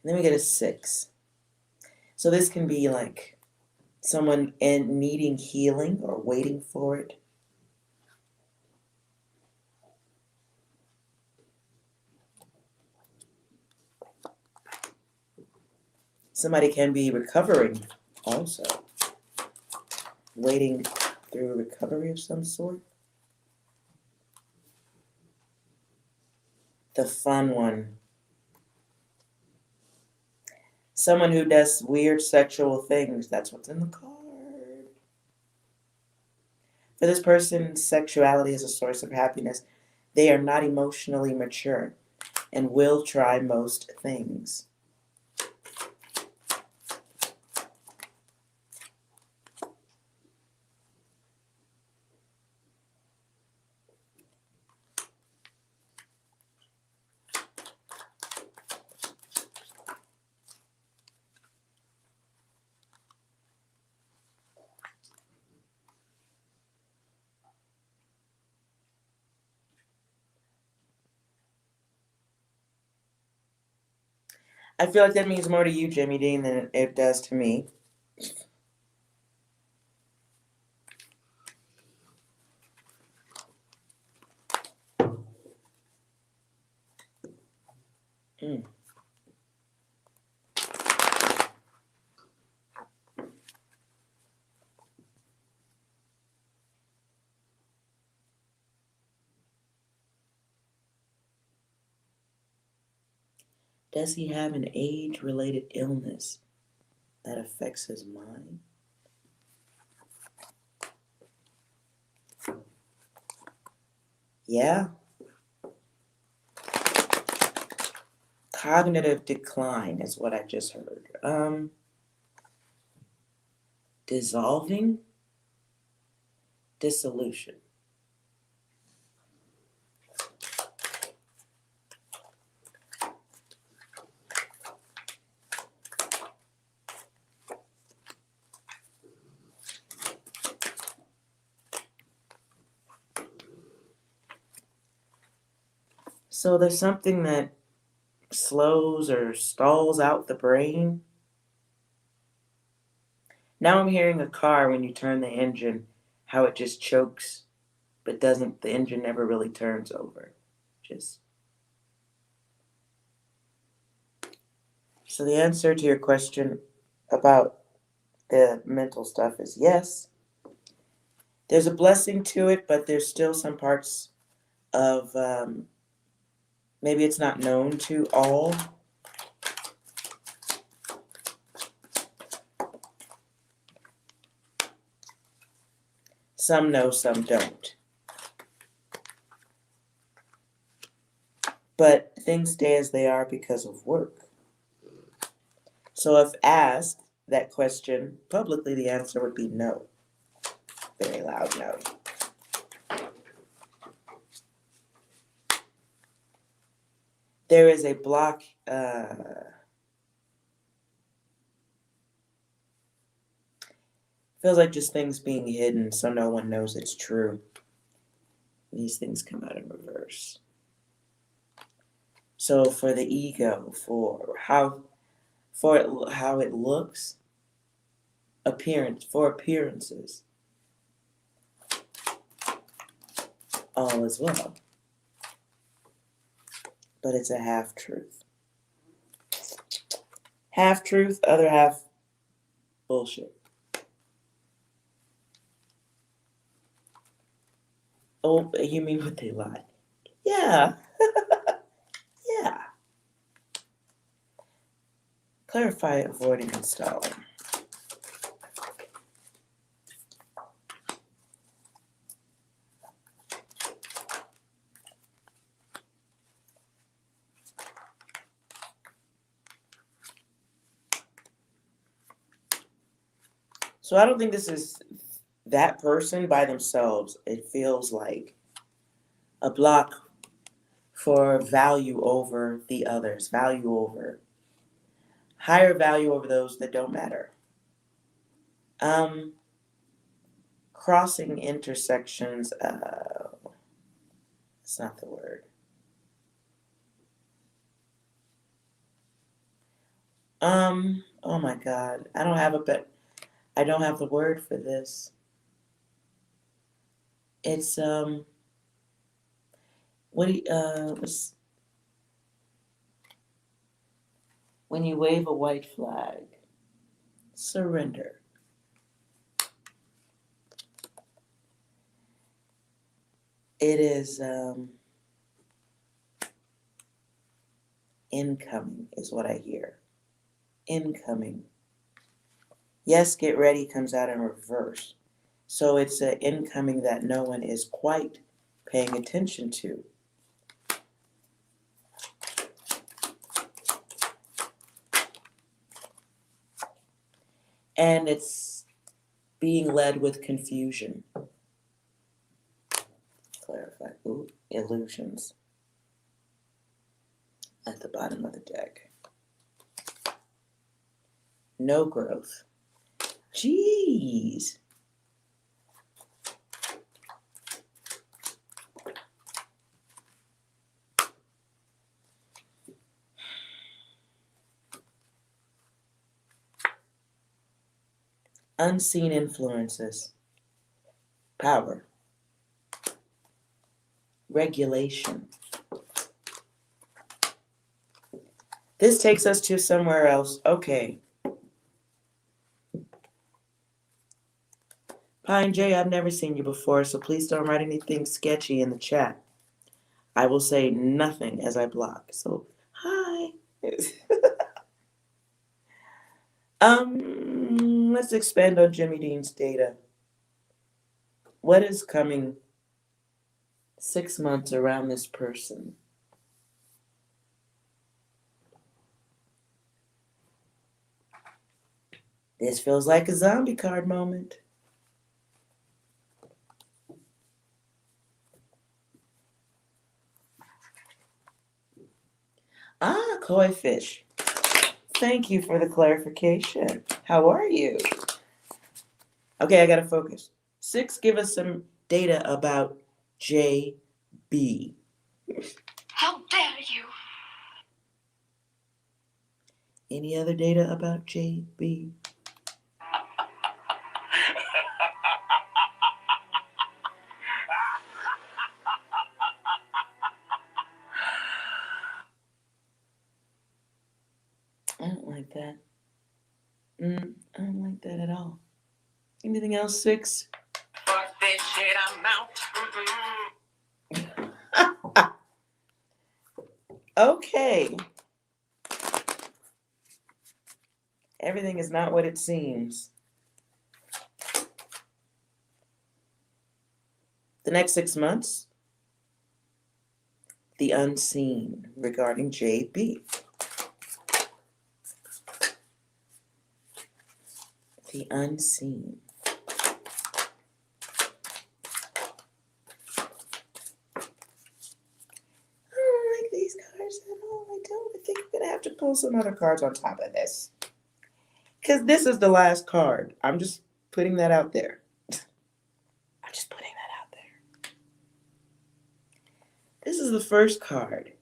And then we get a 6. So this can be like someone needing healing or waiting for it. Somebody can be recovering also. Waiting through recovery of some sort. The fun one. Someone who does weird sexual things. That's what's in the card. For this person, sexuality is a source of happiness. They are not emotionally mature and will try most things. I feel like that means more to you, Jimmy Dean, than it does to me. Mm. Does he have an age-related illness that affects his mind? Yeah. Cognitive decline is what I just heard. Dissolving? Dissolution. So there's something that slows or stalls out the brain. Now I'm hearing a car when you turn the engine, how it just chokes, but doesn't, the engine never really turns over. Just. So the answer to your question about the mental stuff is yes. There's a blessing to it, but there's still some parts of maybe it's not known to all. Some know, some don't. But things stay as they are because of work. So if asked that question publicly, the answer would be no. Very loud no. There is a block. Feels like just things being hidden so no one knows it's true. These things come out in reverse. So for the ego, for how it looks, appearances, all is well. But it's a half truth. Half truth, other half bullshit. Oh, you mean what they lied? Yeah. Yeah. Clarify, avoiding, installing. So I don't think this is that person by themselves. It feels like a block for value over the others, higher value over those that don't matter. Crossing intersections, it's not the word. Oh my God, I don't have the word for this. It's, when you wave a white flag, surrender. It is, incoming is what I hear. Incoming. Yes, get ready comes out in reverse. So it's an incoming that no one is quite paying attention to. And it's being led with confusion. Clarify. Ooh, illusions. At the bottom of the deck. No growth. Jeez. Unseen influences. Power. Regulation. This takes us to somewhere else. Okay. Pine J, I've never seen you before, so please don't write anything sketchy in the chat. I will say nothing as I block. So, hi. Let's expand on Jimmy Dean's data. What is coming 6 months around this person? This feels like a zombie card moment. Ah, koi fish. Thank you for the clarification. How are you? Okay, I gotta focus. 6, give us some data about JB. How dare you? Any other data about JB? I don't like that. I don't like that at all. Anything else, 6? Fuck this shit, I'm out. Okay. Everything is not what it seems. The next 6 months, the unseen regarding JB. The unseen. I don't like these cards at all. I don't. I think I'm going to have to pull some other cards on top of this. Because this is the last card. I'm just putting that out there. I'm just putting that out there. This is the first card.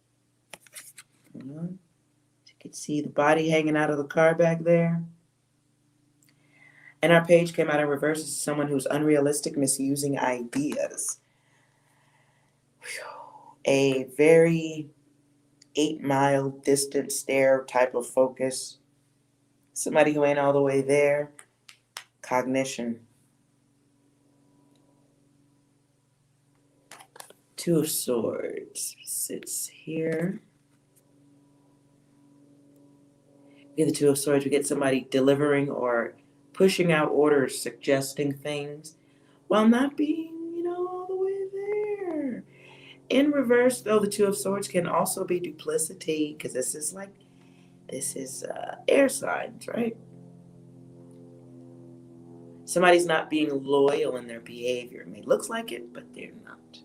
Hold on. You can see the body hanging out of the car back there. And our page came out in reverse as someone who's unrealistic, misusing ideas. A very 8-mile distant stare type of focus. Somebody who ain't all the way there. Cognition. Two of Swords sits here. We get the Two of Swords. We get somebody delivering or pushing out orders, suggesting things while not being, all the way there. In reverse, though, the Two of Swords can also be duplicity, because this is air signs, right? Somebody's not being loyal in their behavior. It may look like it, but they're not.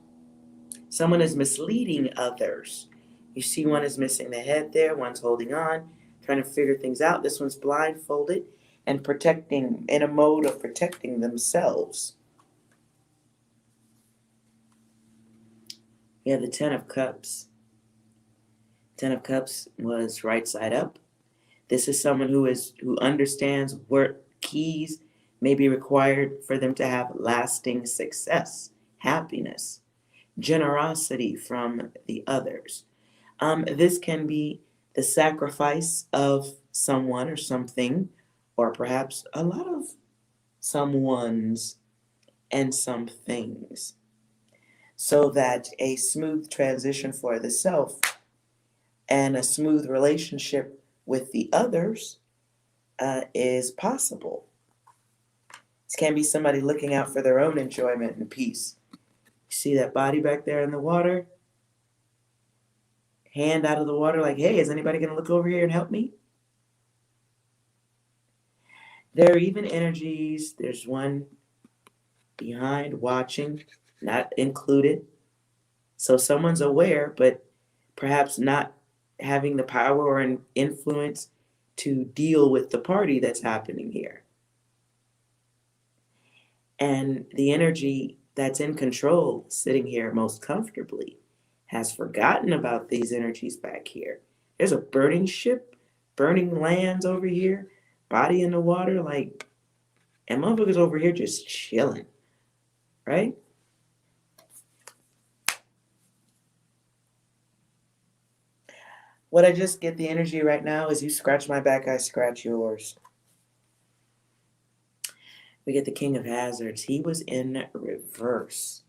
Someone is misleading others. You see one is missing the head there, one's holding on, trying to figure things out. This one's blindfolded and protecting, in a mode of protecting themselves. We have the Ten of Cups. Ten of Cups was right side up. This is someone who understands what keys may be required for them to have lasting success, happiness, generosity from the others. This can be the sacrifice of someone or something, or perhaps a lot of someones and some things, so that a smooth transition for the self and a smooth relationship with the others is possible. This can be somebody looking out for their own enjoyment and peace. You see that body back there in the water? Hand out of the water like, hey, is anybody going to look over here and help me? There are even energies. There's one behind watching, not included. So someone's aware, but perhaps not having the power or an influence to deal with the party that's happening here. And the energy that's in control, sitting here most comfortably, has forgotten about these energies back here. There's a burning ship, burning lands over here, body in the water, and motherfuckers over here just chilling, right? What I just get the energy right now is you scratch my back, I scratch yours. We get the King of Hazards. He was in reverse.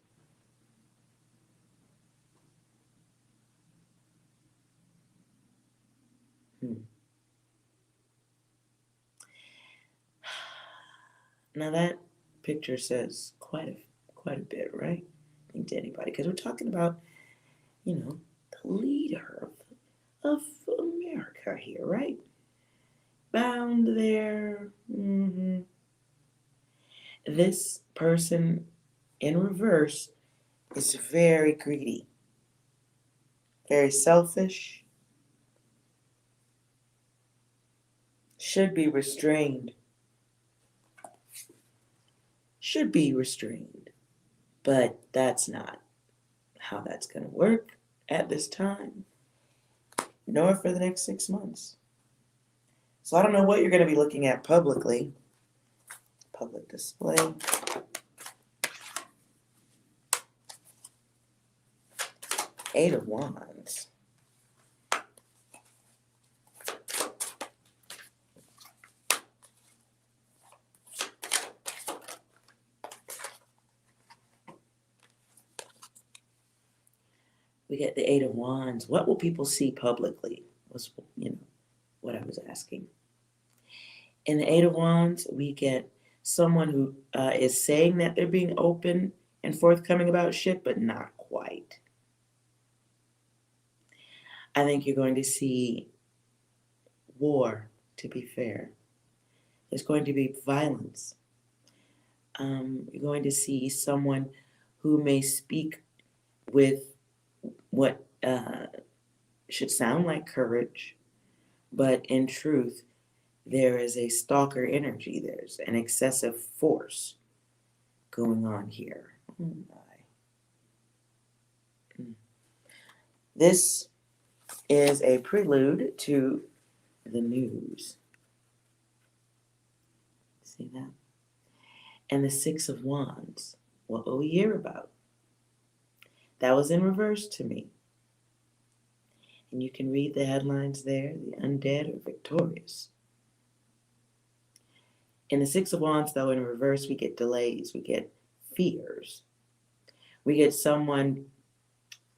Now that picture says quite a bit, right? I think to anybody, because we're talking about, the leader of America here, right? Bound there. This person in reverse is very greedy, very selfish, should be restrained, but that's not how that's going to work at this time, nor for the next 6 months. So I don't know what you're going to be looking at publicly. Public display. Eight of Wands. We get the Eight of Wands. What will people see publicly? Was, what I was asking. In the Eight of Wands, we get someone who is saying that they're being open and forthcoming about shit, but not quite. I think you're going to see war, to be fair. There's going to be violence. You're going to see someone who may speak with what should sound like courage, but in truth, there is a stalker energy. There's an excessive force going on here. Oh my. This is a prelude to the news. See that? And the Six of Wands. What will we hear about? That was in reverse to me. And you can read the headlines there. The undead are victorious. In the Six of Wands, though, in reverse, we get delays. We get fears. We get someone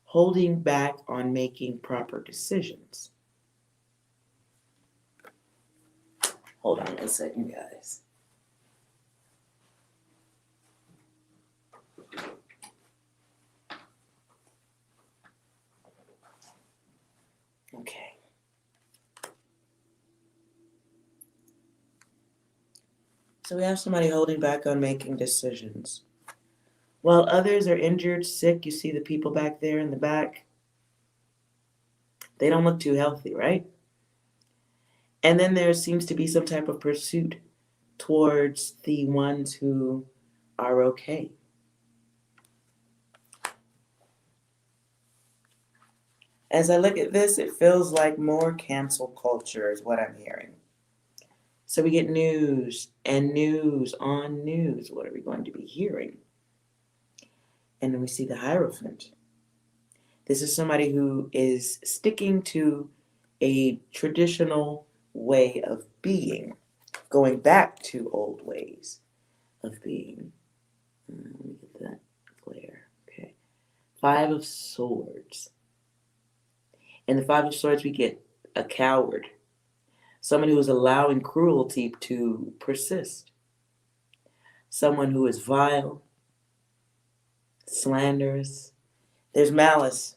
holding back on making proper decisions. Hold on a second, guys. Okay. So we have somebody holding back on making decisions. While others are injured, sick, you see the people back there in the back. They don't look too healthy, right? And then there seems to be some type of pursuit towards the ones who are okay. As I look at this, it feels like more cancel culture is what I'm hearing. So we get news and news on news. What are we going to be hearing? And then we see the Hierophant. This is somebody who is sticking to a traditional way of being, going back to old ways of being. Let me get that clear. Okay. Five of Swords. In the Five of Swords, we get a coward, someone who is allowing cruelty to persist, someone who is vile, slanderous. There's malice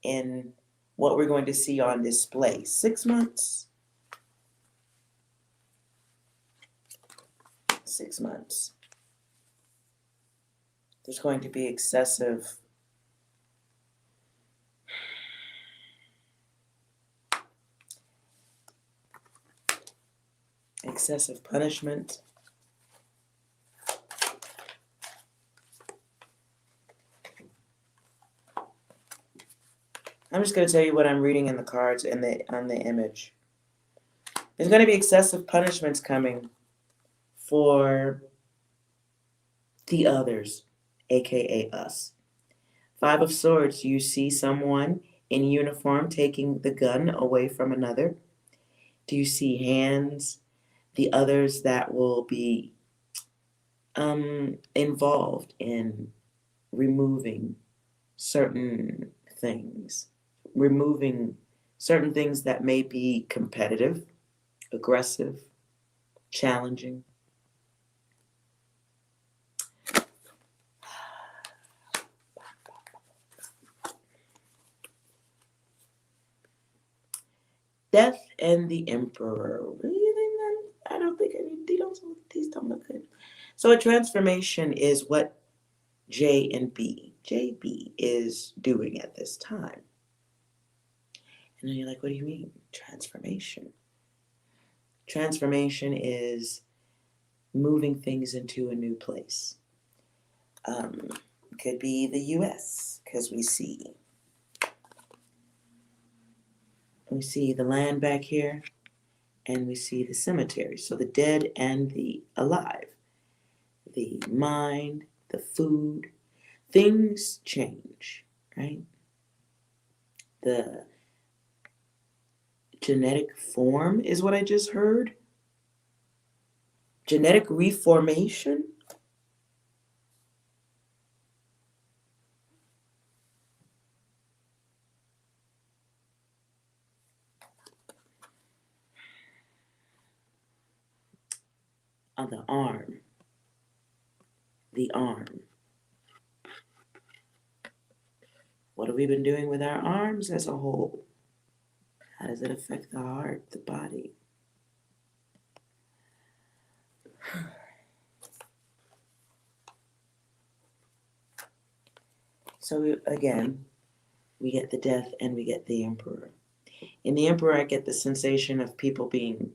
in what we're going to see on display. 6 months. 6 months. There's going to be excessive punishment. I'm just going to tell you what I'm reading in the cards and on the image. There's going to be excessive punishments coming for the others, aka us. Five of Swords, you see someone in uniform taking the gun away from another. Do you see hands? The others that will be involved in removing certain things, removing certain things that may be competitive, aggressive, challenging. Death and the Emperor. Really? I don't think these don't look good. So a transformation is what JB is doing at this time. And then you're like, what do you mean? Transformation. Transformation is moving things into a new place. Could be the US, because we see the land back here, and we see the cemetery. So the dead and the alive. The mind, the food, things change, right? The genetic form is what I just heard. Genetic reformation. On the arm. The arm. What have we been doing with our arms as a whole? How does it affect the heart, the body? So again, we get the death and we get the Emperor. In the Emperor, I get the sensation of people being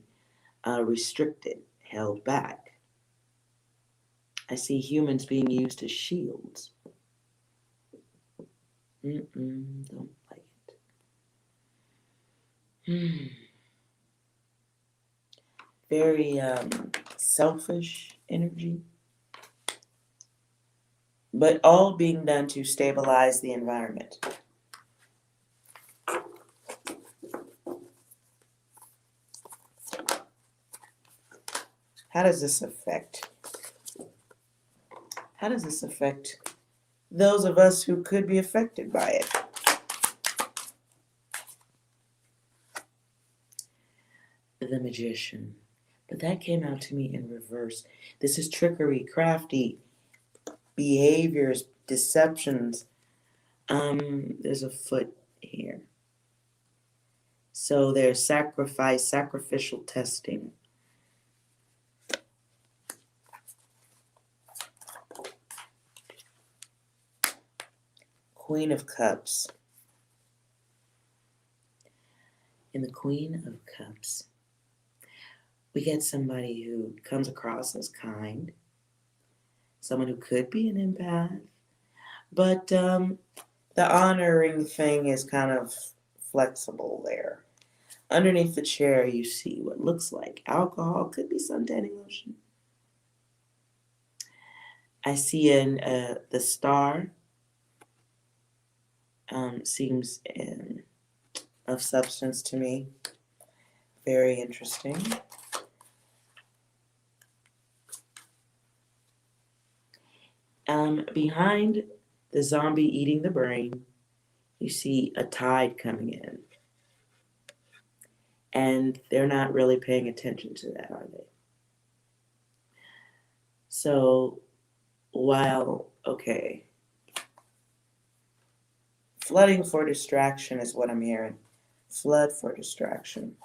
restricted, held back. I see humans being used as shields. Don't like it. Very selfish energy, but all being done to stabilize the environment. How does this affect? How does this affect those of us who could be affected by it? The Magician. But that came out to me in reverse. This is trickery, crafty behaviors, deceptions. There's a foot here. So there's sacrifice, sacrificial testing. Queen of Cups. In the Queen of Cups, we get somebody who comes across as kind, someone who could be an empath, but the honoring thing is kind of flexible there. Underneath the chair, you see what looks like alcohol, could be suntanning lotion. I see the star seems of substance to me. Very interesting. Behind the zombie eating the brain, you see a tide coming in. And they're not really paying attention to that, are they? So, while, okay, flooding for distraction is what I'm hearing. Flood for distraction.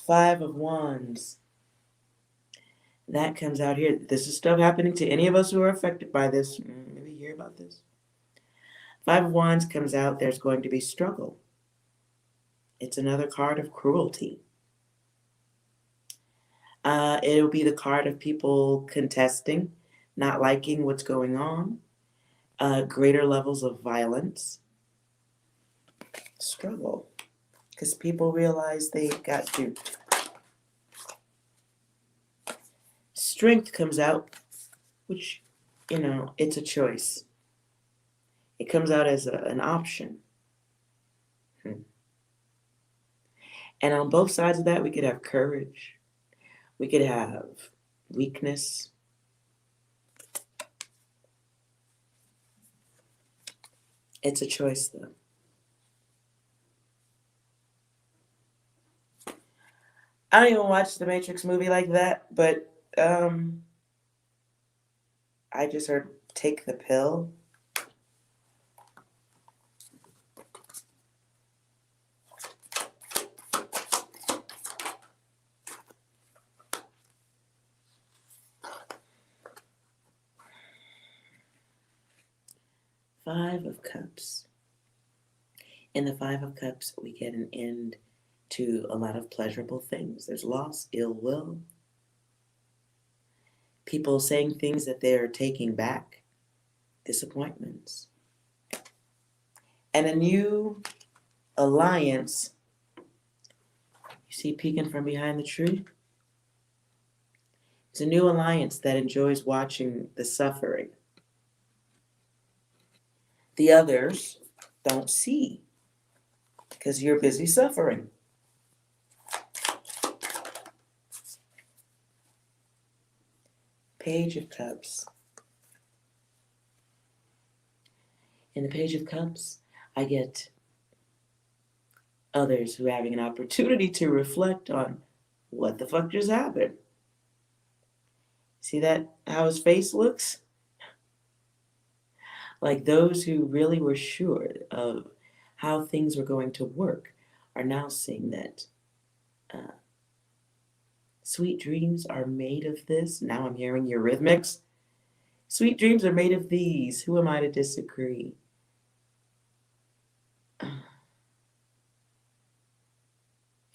Five of Wands. That comes out here. This is stuff happening to any of us who are affected by this. Maybe you hear about this. Five of Wands comes out. There's going to be struggle. It's another card of cruelty. It'll be the card of people contesting, not liking what's going on, greater levels of violence, struggle, because people realize they got duped. Strength comes out, which, it's a choice. It comes out as an option. And on both sides of that, we could have courage. We could have weakness. It's a choice, though. I don't even watch the Matrix movie like that, but I just heard take the pill. Five of Cups. In the Five of Cups, we get an end to a lot of pleasurable things. There's loss, ill will, people saying things that they're taking back, disappointments, and a new alliance. You see peeking from behind the tree? It's a new alliance that enjoys watching the suffering. The others don't see because you're busy suffering. Page of Cups. In the Page of Cups, I get others who are having an opportunity to reflect on what the fuck just happened. See that, how his face looks? Like those who really were sure of how things were going to work are now seeing that sweet dreams are made of this. Now I'm hearing Eurythmics. Sweet dreams are made of these. Who am I to disagree?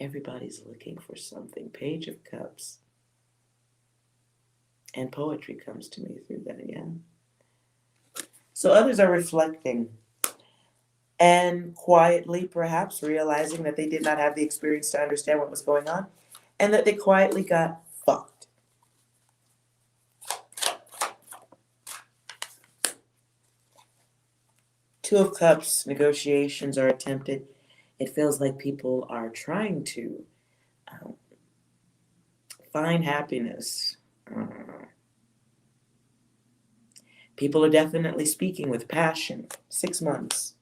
Everybody's looking for something. Page of Cups. And poetry comes to me through that, yeah. So others are reflecting and quietly perhaps realizing that they did not have the experience to understand what was going on and that they quietly got fucked. Two of Cups, negotiations are attempted. It feels like people are trying to um, find happiness. People are definitely speaking with passion. 6 months.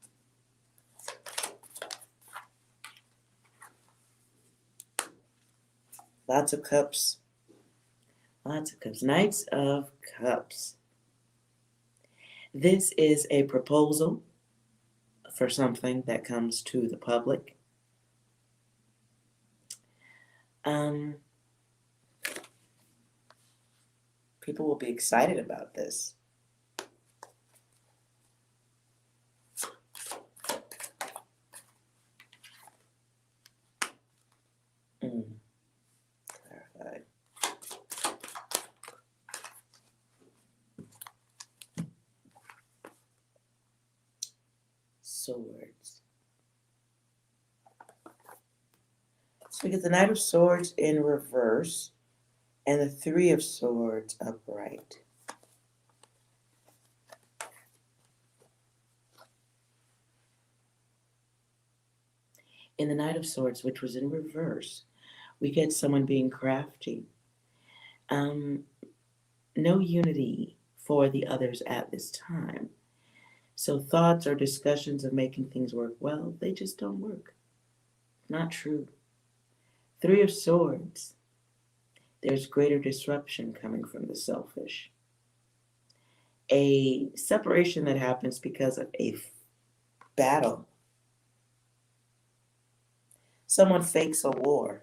Lots of cups. Lots of cups. Knights of Cups. This is a proposal for something that comes to the public. People will be excited about this. Clarified. Swords. So we get the Knight of Swords in reverse and the Three of Swords upright. In the Knight of Swords, which was in reverse, we get someone being crafty. No unity for the others at this time. So thoughts or discussions of making things work well, they just don't work. Not true. Three of Swords. There's greater disruption coming from the selfish. A separation that happens because of a battle. Someone fakes a war.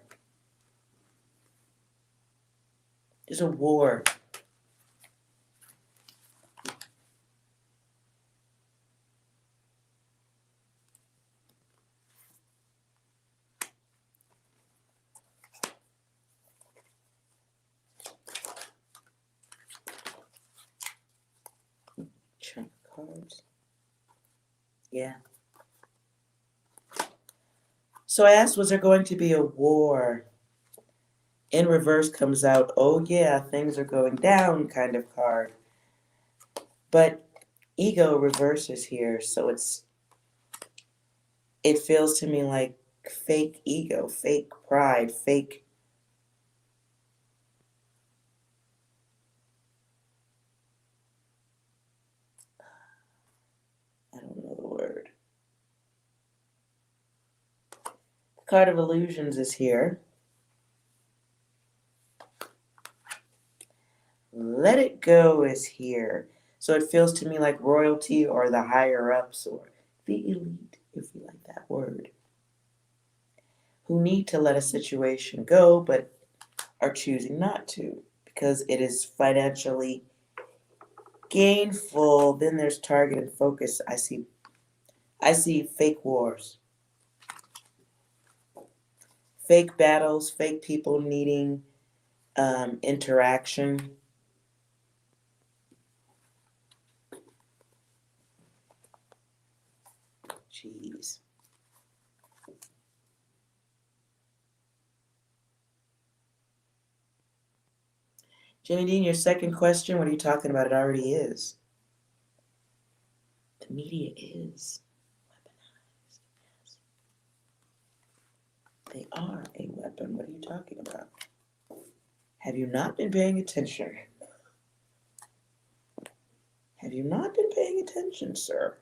There's a war. Chunk cards. Yeah. So I asked, was there going to be a war? In reverse comes out, oh yeah, things are going down kind of card. But ego reverses here, so it feels to me like fake ego, fake pride, fake. I don't know the word. The card of illusions is here. Let it go is here. So it feels to me like royalty or the higher ups or the elite, if you like that word, who need to let a situation go but are choosing not to because it is financially gainful. Then there's target and focus. I see fake wars, fake battles, fake people needing interaction. Jeez. Jimmy Dean, your second question, what are you talking about? It already is. The media is weaponized. Yes. They are a weapon. What are you talking about? Have you not been paying attention? Have you not been paying attention, sir?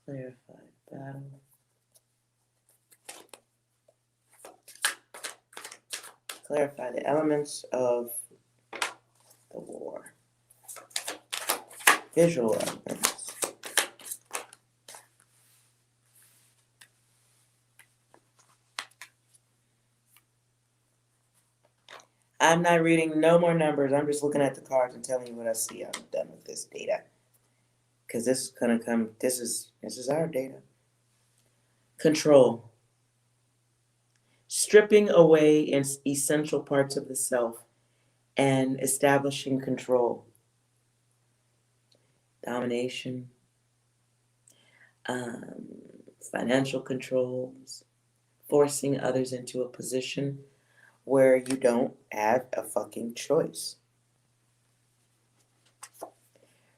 Clarified battle. Clarify the elements of the war. Visual elements. I'm not reading no more numbers. I'm just looking at the cards and telling you what I see. I'm done with this data. Because this is gonna come, this is our data. Control. stripping away essential parts of the self and establishing control, domination, um, financial controls, forcing others into a position where you don't have a fucking choice.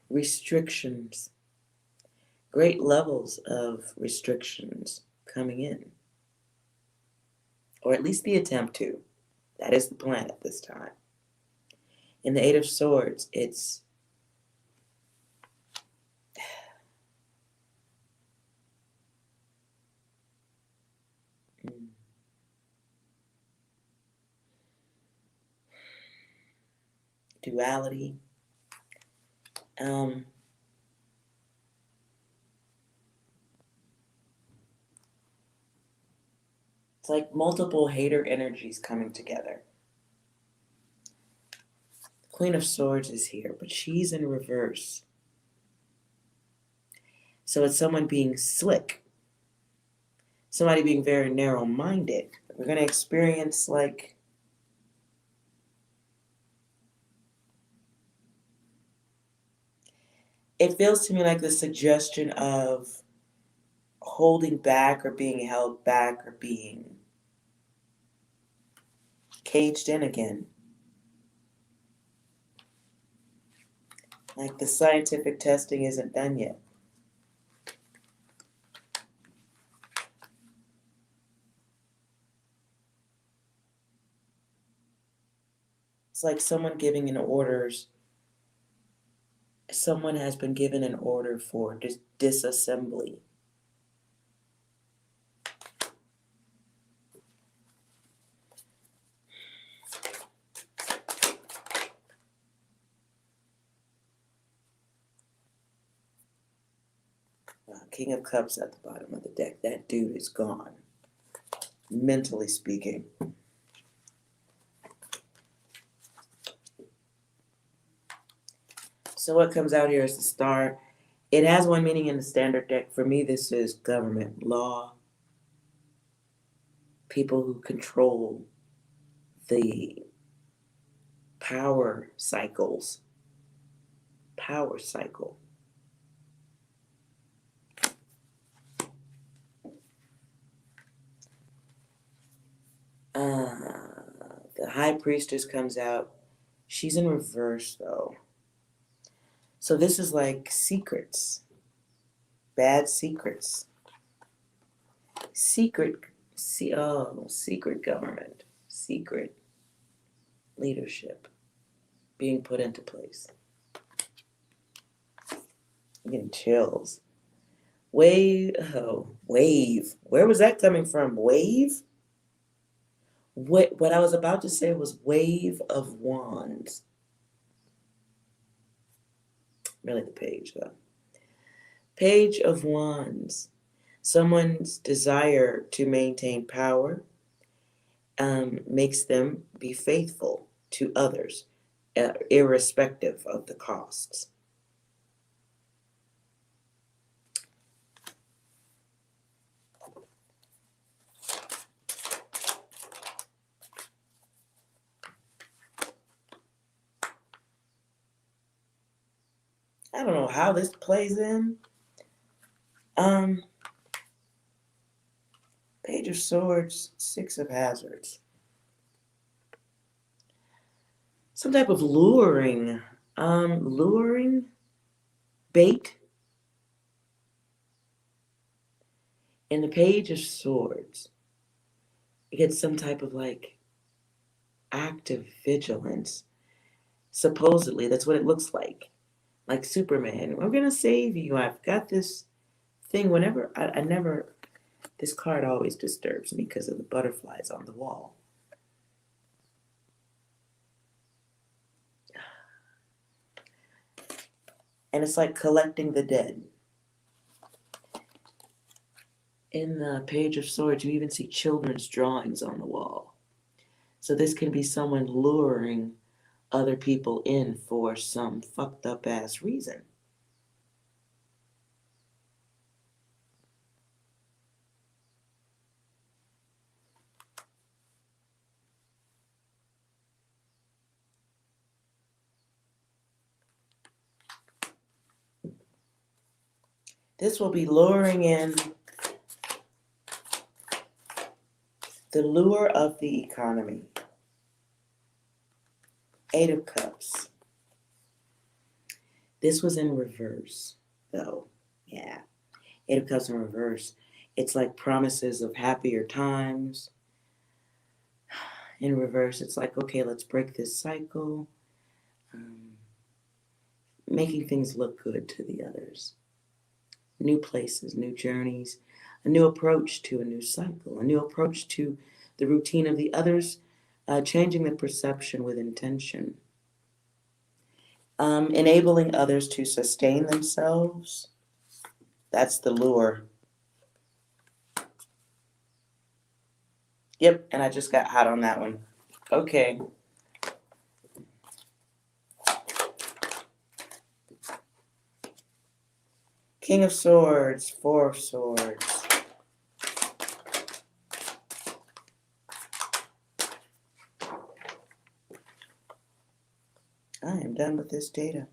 Restrictions, great levels of restrictions coming in, or at least the attempt to. That is the plan at this time. In the Eight of Swords, it's duality. It's like multiple hater energies coming together. Queen of Swords is here, but she's in reverse. So it's someone being slick, somebody being very narrow-minded. We're going to experience like it feels to me like the suggestion of holding back or being held back or being caged in again. Like the scientific testing isn't done yet. It's like someone giving an orders. Someone has been given an order for disassembly. King of Cups at the bottom of the deck. That dude is gone, mentally speaking. So what comes out here is the Star. It has one meaning in the standard deck. For me, this is government, law, people who control the power cycles. Power cycle. The High Priestess comes out. She's in reverse, though. So this is like secrets. Bad secrets. Secret government. Secret leadership being put into place. I'm getting chills. Wave. Where was that coming from? Wave? What I was about to say was Wave of Wands. Really the page, though. Page of Wands. Someone's desire to maintain power makes them be faithful to others, irrespective of the costs. I don't know how this plays in. Page of Swords, Six of Hazards. Some type of luring bait. In the Page of Swords, you get some type of like active vigilance. Supposedly, that's what it looks like. Like Superman, I'm gonna save you. I've got this thing. Whenever I never, this card always disturbs me because of the butterflies on the wall. And it's like collecting the dead. In the Page of Swords, you even see children's drawings on the wall. So this can be someone luring other people in for some fucked up ass reason. This will be luring in the lure of the economy. 8 of Cups. This was in reverse, though. Yeah. 8 of Cups in reverse. It's like promises of happier times. In reverse, it's like, okay, let's break this cycle. Making things look good to the others. New places, new journeys, a new approach to a new cycle, a new approach to the routine of the others, changing the perception with intention. Enabling others to sustain themselves. That's the lure. Yep, and I just got hot on that one. Okay. King of Swords, 4 of Swords. I am done with this data.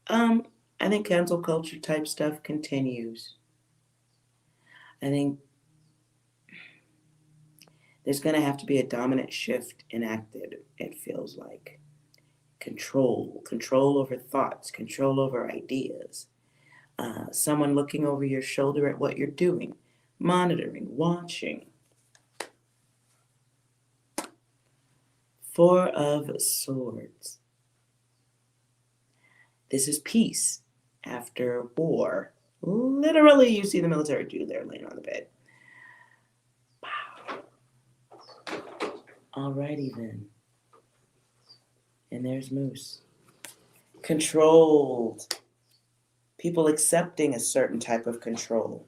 I think cancel culture type stuff continues. I think there's going to have to be a dominant shift enacted, it feels like. Control over thoughts, control over ideas. Someone looking over your shoulder at what you're doing, monitoring, watching. 4 of Swords. This is peace after war. Literally, you see the military dude there laying on the bed. Wow. Alrighty then. And there's Moose. Controlled. People accepting a certain type of control.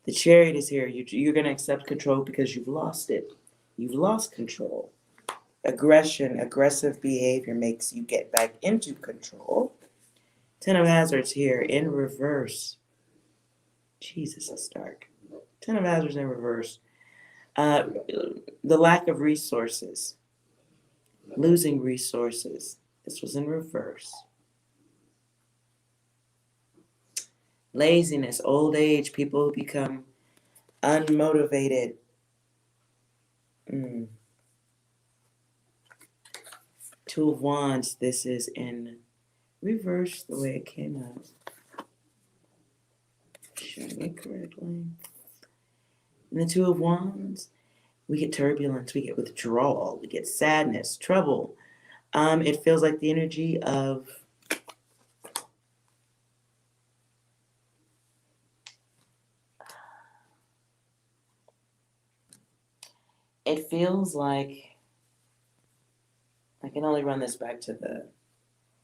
The Chariot is here. You're going to accept control because you've lost it. You've lost control. Aggression, aggressive behavior makes you get back into control. 10 of Hazards here in reverse. Jesus, it's dark. 10 of Hazards in reverse. The lack of resources. Losing resources. This was in reverse. Laziness, old age, people who become unmotivated. 2 of Wands, this is in reverse the way it came out. Showing it correctly. And the 2 of Wands, we get turbulence, we get withdrawal, we get sadness, trouble. It feels like the energy of it feels like I can only run this back to the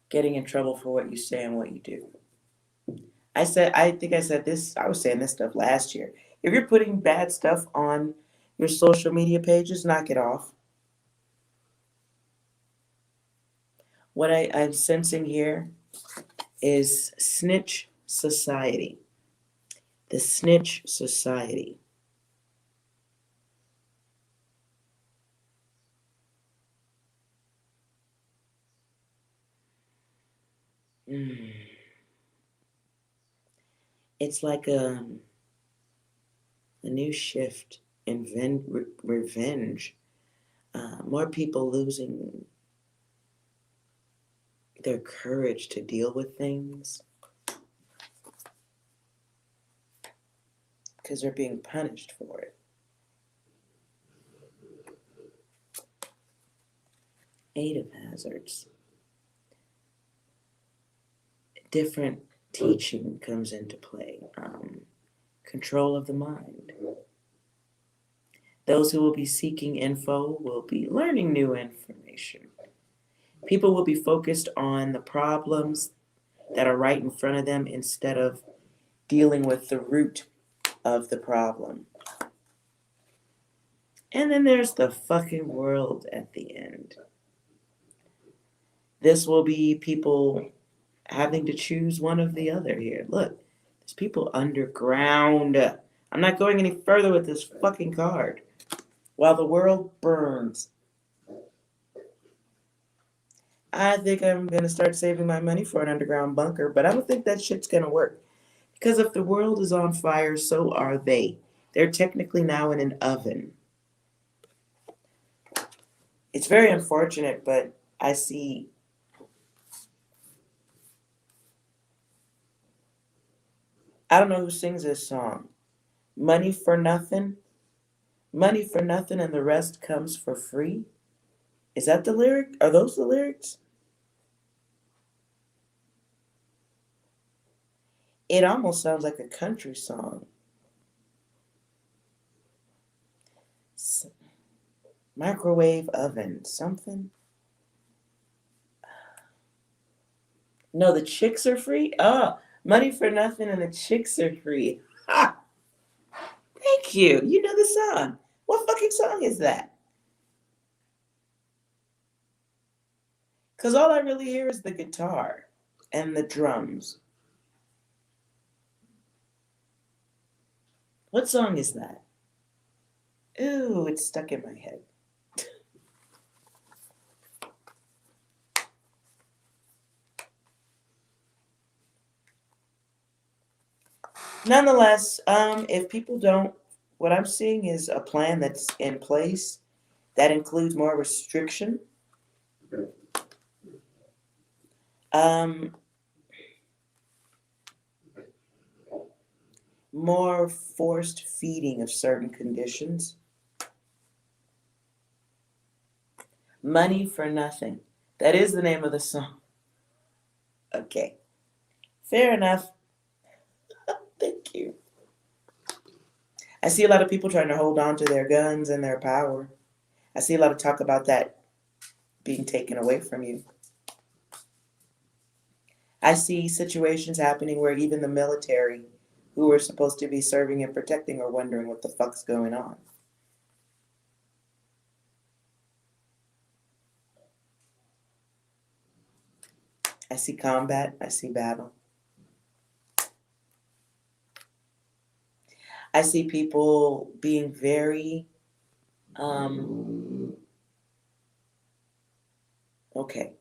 getting in trouble for what you say and what you do. I think I said this, I was saying this stuff last year. If you're putting bad stuff on your social media pages, knock it off. What I'm sensing here is snitch society. The snitch society. It's like a new shift in revenge. More people losing their courage to deal with things because they're being punished for it. 8 of Hazards. Different teaching comes into play. Control of the mind. Those who will be seeking info will be learning new information. People will be focused on the problems that are right in front of them instead of dealing with the root of the problem. And then there's the fucking world at the end. This will be people having to choose one of the other here. Look, there's people underground. I'm not going any further with this fucking card. While the world burns. I think I'm gonna start saving my money for an underground bunker, but I don't think that shit's gonna work. Because if the world is on fire, so are they. They're technically now in an oven. It's very unfortunate, but I see. I don't know who sings this song. Money for nothing. Money for nothing, and the rest comes for free. Is that the lyric? Are those the lyrics? It almost sounds like a country song. Microwave oven, something? No, the chicks are free? Oh, money for nothing and the chicks are free. Ha! Thank you. You know the song. What fucking song is that? Because all I really hear is the guitar and the drums. What song is that? Ooh, it's stuck in my head. Nonetheless, if people don't, what I'm seeing is a plan that's in place that includes more restriction, um, more forced feeding of certain conditions, money for nothing. That is the name of the song. Okay, fair enough. Thank you. I see a lot of people trying to hold on to their guns and their power. I see a lot of talk about that being taken away from you. I see situations happening where even the military, who are supposed to be serving and protecting, are wondering what the fuck's going on. I see combat. I see battle. I see people being very, okay.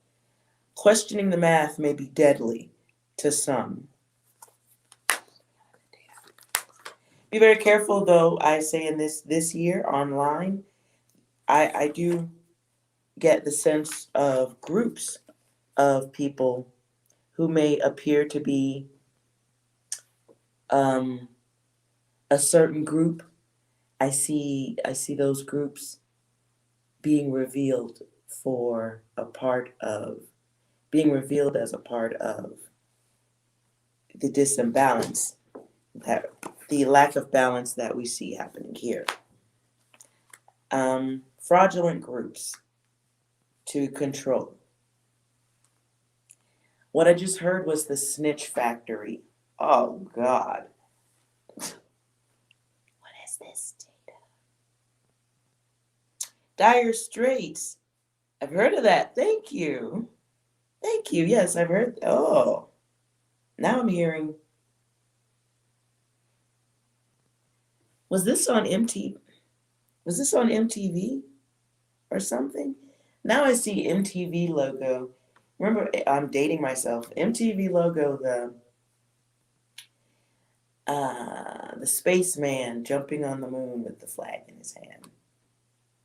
Questioning the math may be deadly to some. Be very careful, though. I say in this year online, I do get the sense of groups of people who may appear to be um, a certain group. I see those groups being revealed for a part of being revealed as a part of the disimbalance, that the lack of balance that we see happening here. Fraudulent groups to control. What I just heard was the snitch factory. Oh God. What is this data? Dire Straits. I've heard of that. Thank you. Thank you. Yes, I've heard. Oh, now I'm hearing. Was this on MTV? Was this on MTV or something? Now I see MTV logo. Remember, I'm dating myself. MTV logo, the spaceman jumping on the moon with the flag in his hand.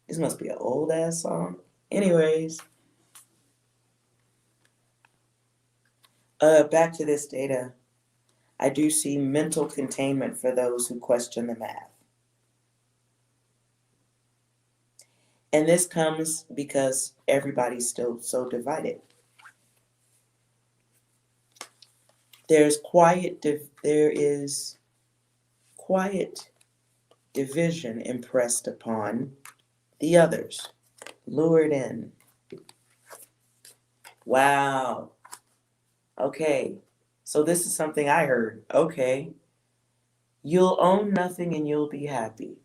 This must be an old ass song. Anyways, back to this data. I do see mental containment for those who question the math. And this comes because everybody's still so divided. There is quiet division impressed upon the others, lured in. Wow. Okay. So this is something I heard. Okay. You'll own nothing and you'll be happy.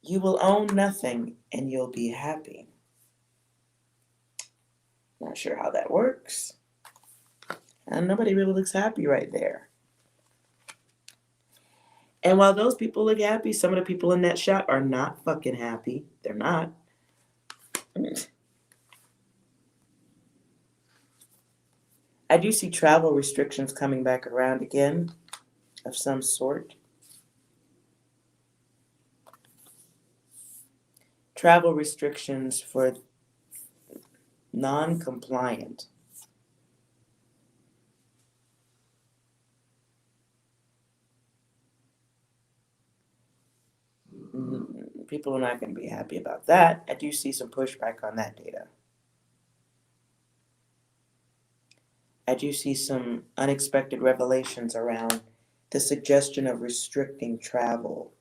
You will own nothing and you'll be happy. Not sure how that works. And nobody really looks happy right there. And while those people look happy, some of the people in that shot are not fucking happy. They're not. I do see travel restrictions coming back around again of some sort. Travel restrictions for non-compliant. People are not going to be happy about that. I do see some pushback on that data. I do see some unexpected revelations around the suggestion of restricting travel.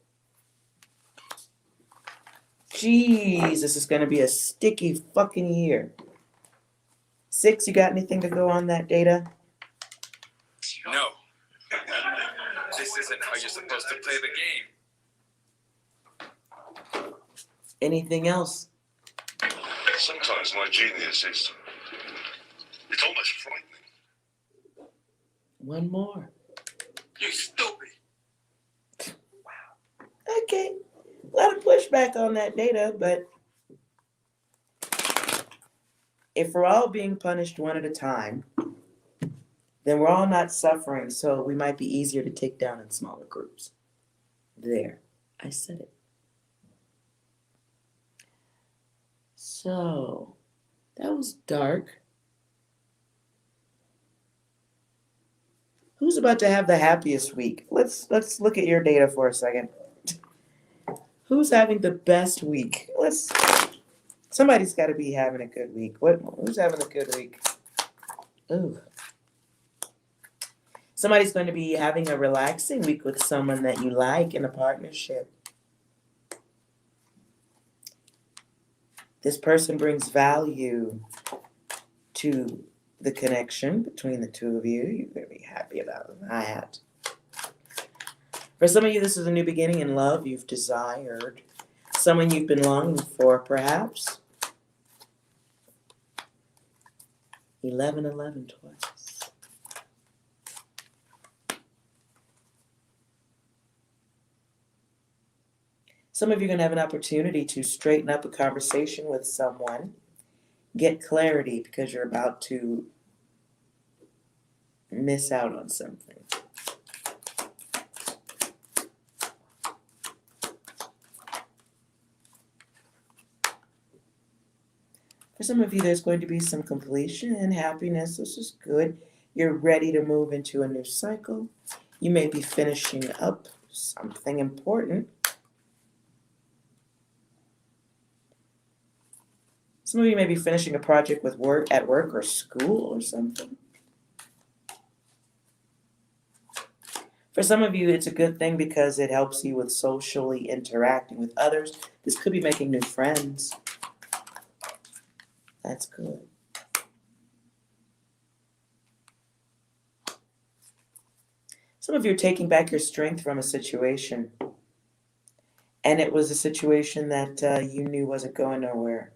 Jeez, this is going to be a sticky fucking year. 6, you got anything to go on that data? No. This isn't how you're supposed to play the game. Anything else? Sometimes my genius is. It's almost frightening. One more. You stupid. Okay. A lot of pushback on that data, but if we're all being punished one at a time, then we're all not suffering, so we might be easier to take down in smaller groups. There. I said it. So, that was dark. Who's about to have the happiest week? Let's look at your data for a second. Who's having the best week? Somebody's got to be having a good week. Who's having a good week? Ooh. Somebody's going to be having a relaxing week with someone that you like in a partnership. This person brings value to the connection between the two of you. You're going to be happy about that. For some of you, this is a new beginning in love you've desired. Someone you've been longing for, perhaps. 11-11 twice. Some of you are going to have an opportunity to straighten up a conversation with someone. Get clarity because you're about to miss out on something. For some of you, there's going to be some completion and happiness. This is good. You're ready to move into a new cycle. You may be finishing up something important. Some of you may be finishing a project at work or school or something. For some of you, it's a good thing because it helps you with socially interacting with others. This could be making new friends. That's good. Some of you are taking back your strength from a situation. And it was a situation that you knew wasn't going nowhere.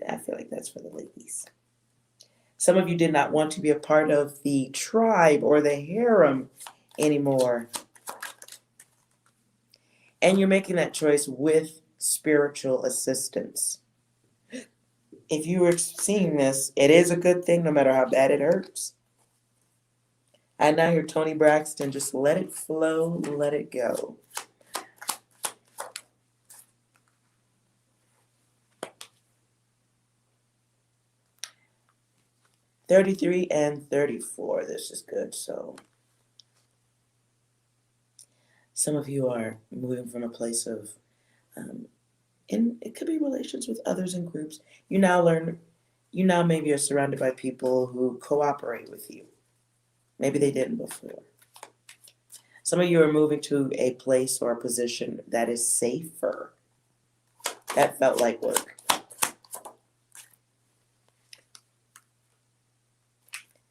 I feel like that's for the ladies. Some of you did not want to be a part of the tribe or the harem anymore. And you're making that choice with spiritual assistance. If you were seeing this, it is a good thing no matter how bad it hurts. And now you're Tony Braxton. Just let it flow, let it go. $33 and $34. This is good. So some of you are moving from a place of, and it could be relations with others in groups. You now maybe are surrounded by people who cooperate with you. Maybe they didn't before. Some of you are moving to a place or a position that is safer. That felt like work.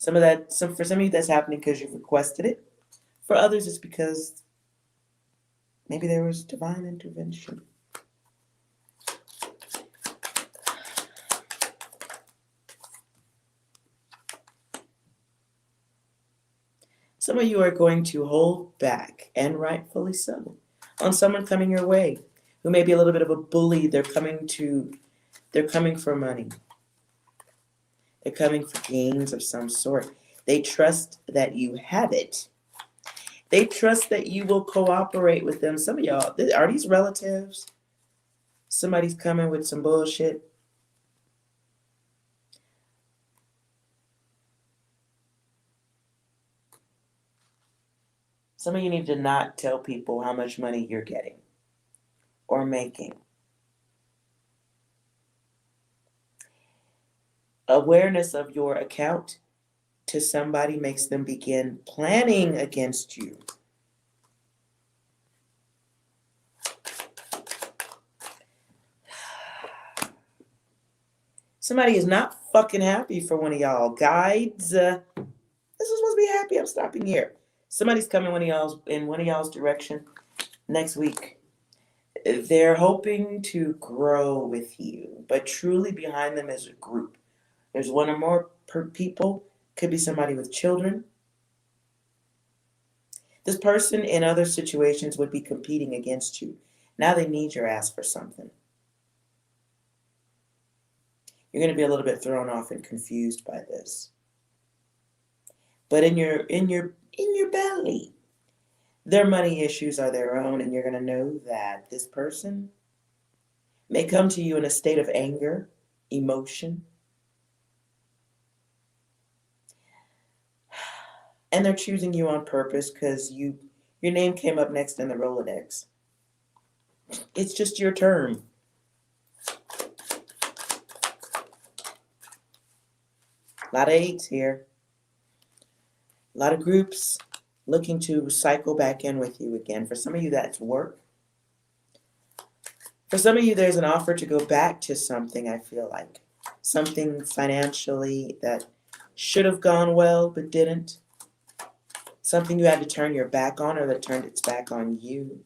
For some of you, that's happening because you've requested it. For others, it's because maybe there was divine intervention. Some of you are going to hold back, and rightfully so, on someone coming your way who may be a little bit of a bully. They're coming for money. They're coming for gains of some sort. They trust that you have it. They trust that you will cooperate with them. Some of y'all, are these relatives? Somebody's coming with some bullshit. Some of you need to not tell people how much money you're getting or making. Awareness of your account to somebody makes them begin planning against you. Somebody is not fucking happy for one of y'all. Guides, this is supposed to be happy. I'm stopping here. Somebody's coming in one of y'all's direction next week. They're hoping to grow with you, but truly behind them is a group. There's one or more people. Could be somebody with children. This person in other situations would be competing against you. Now they need your ass for something. You're going to be a little bit thrown off and confused by this. But in your belly, their money issues are their own, and you're going to know that this person may come to you in a state of anger, emotion, and they're choosing you on purpose because your name came up next in the Rolodex. It's just your turn. A lot of eights here. A lot of groups looking to cycle back in with you again. For some of you, that's work. For some of you, there's an offer to go back to something, I feel like. Something financially that should have gone well but didn't. Something you had to turn your back on or that turned its back on you.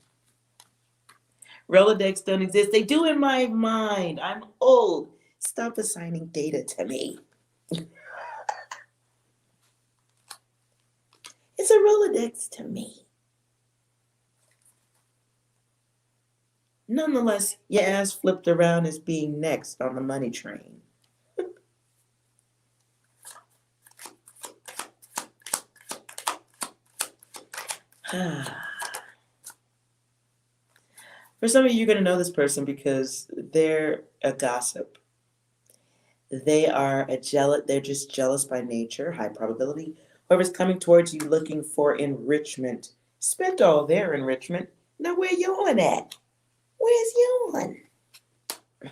Rolodex don't exist. They do in my mind. I'm old. Stop assigning data to me. It's a Rolodex to me. Nonetheless, your ass flipped around as being next on the money train. For some of you, you're going to know this person because they're a gossip. They're just jealous by nature, high probability. Whoever's coming towards you looking for enrichment, spent all their enrichment. Now where you on at? Where's you on?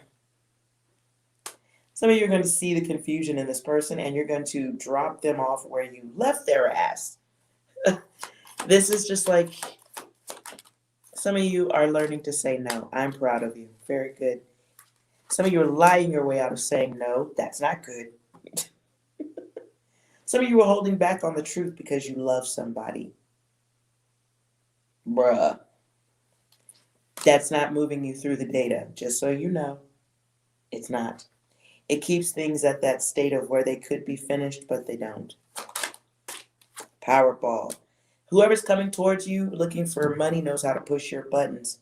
Some of you are going to see the confusion in this person and you're going to drop them off where you left their ass. This is just like, some of you are learning to say no. I'm proud of you. Very good. Some of you are lying your way out of saying no. That's not good. Some of you are holding back on the truth because you love somebody. Bruh. That's not moving you through the data. Just so you know, it's not. It keeps things at that state of where they could be finished, but they don't. Powerball. Whoever's coming towards you looking for money knows how to push your buttons.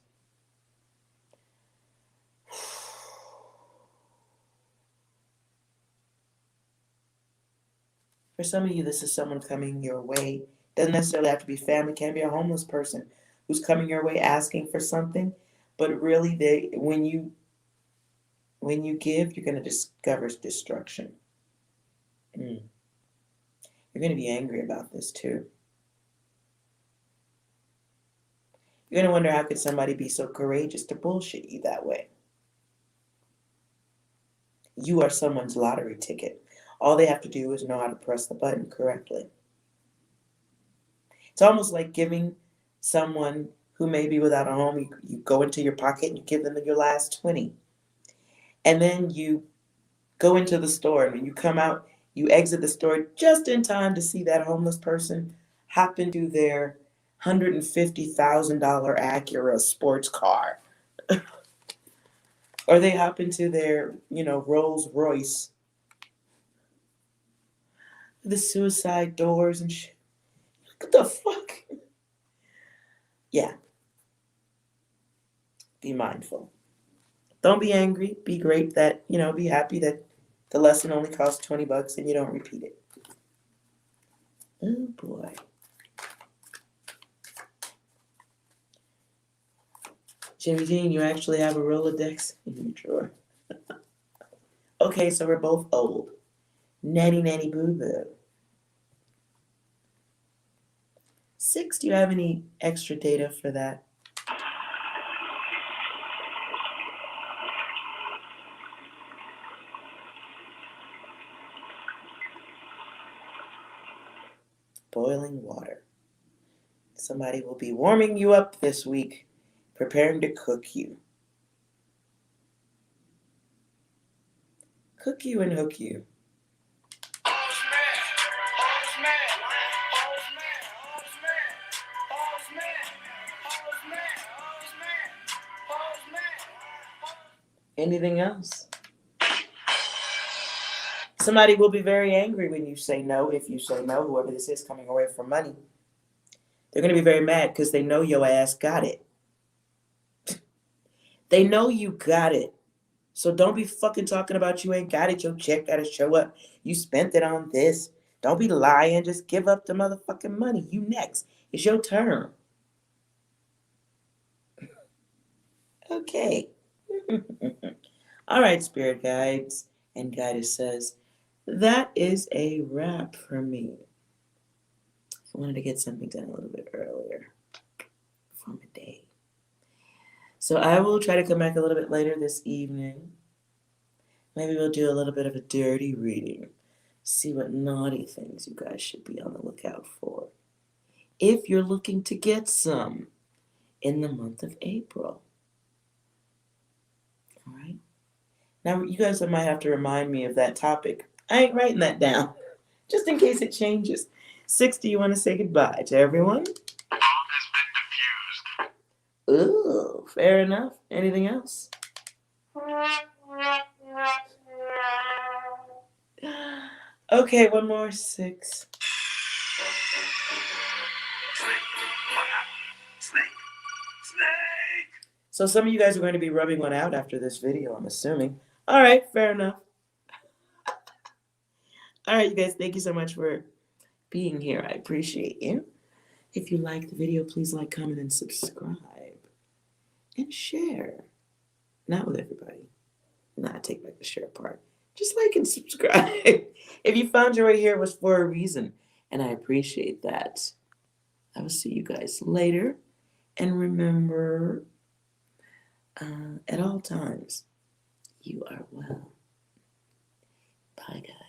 For some of you, this is someone coming your way. Doesn't necessarily have to be family. Can be a homeless person who's coming your way asking for something. But really, when you give, you're going to discover destruction. You're going to be angry about this too. You're going to wonder, how could somebody be so courageous to bullshit you that way? You are someone's lottery ticket. All they have to do is know how to press the button correctly. It's almost like giving someone who may be without a home, you go into your pocket and you give them your last 20. And then you go into the store, and when you come out, you exit the store just in time to see that homeless person hop into their $150,000 Acura sports car. Or they hop into their, Rolls Royce. The suicide doors and shit. What the fuck? Yeah. Be mindful. Don't be angry. Be great that, be happy that the lesson only costs $20 and you don't repeat it. Oh boy. Jimmy Dean, you actually have a Rolodex in your drawer. Okay, so we're both old. Nanny nanny boo boo. 6, do you have any extra data for that? Boiling water. Somebody will be warming you up this week, preparing to cook you. Cook you and hook you. Anything else? Somebody will be very angry when you say no, if you say no, whoever this is coming away from money. They're going to be very mad because they know your ass got it. They know you got it. So don't be fucking talking about you ain't got it. Your check got to show up. You spent it on this. Don't be lying. Just give up the motherfucking money. You next. It's your turn. Okay. All right, spirit guides and goddesses. That is a wrap for me. I wanted to get something done a little bit earlier for my day. So I will try to come back a little bit later this evening. Maybe we'll do a little bit of a dirty reading. See what naughty things you guys should be on the lookout for. If you're looking to get some in the month of April. All right. Now you guys might have to remind me of that topic. I ain't writing that down. Just in case it changes. 6, do you want to say goodbye to everyone? Bomb has been defused. Ooh, fair enough. Anything else? Okay, one more. 6. Snake. So some of you guys are going to be rubbing one out after this video, I'm assuming. All right, fair enough. All right, you guys, thank you so much for being here. I appreciate you. If you like the video, please like, comment, and subscribe. And share. Not with everybody. Nah, take back the share part. Just like and subscribe. If you found your way here, it was for a reason. And I appreciate that. I will see you guys later. And remember, at all times, you are well. Bye, guys.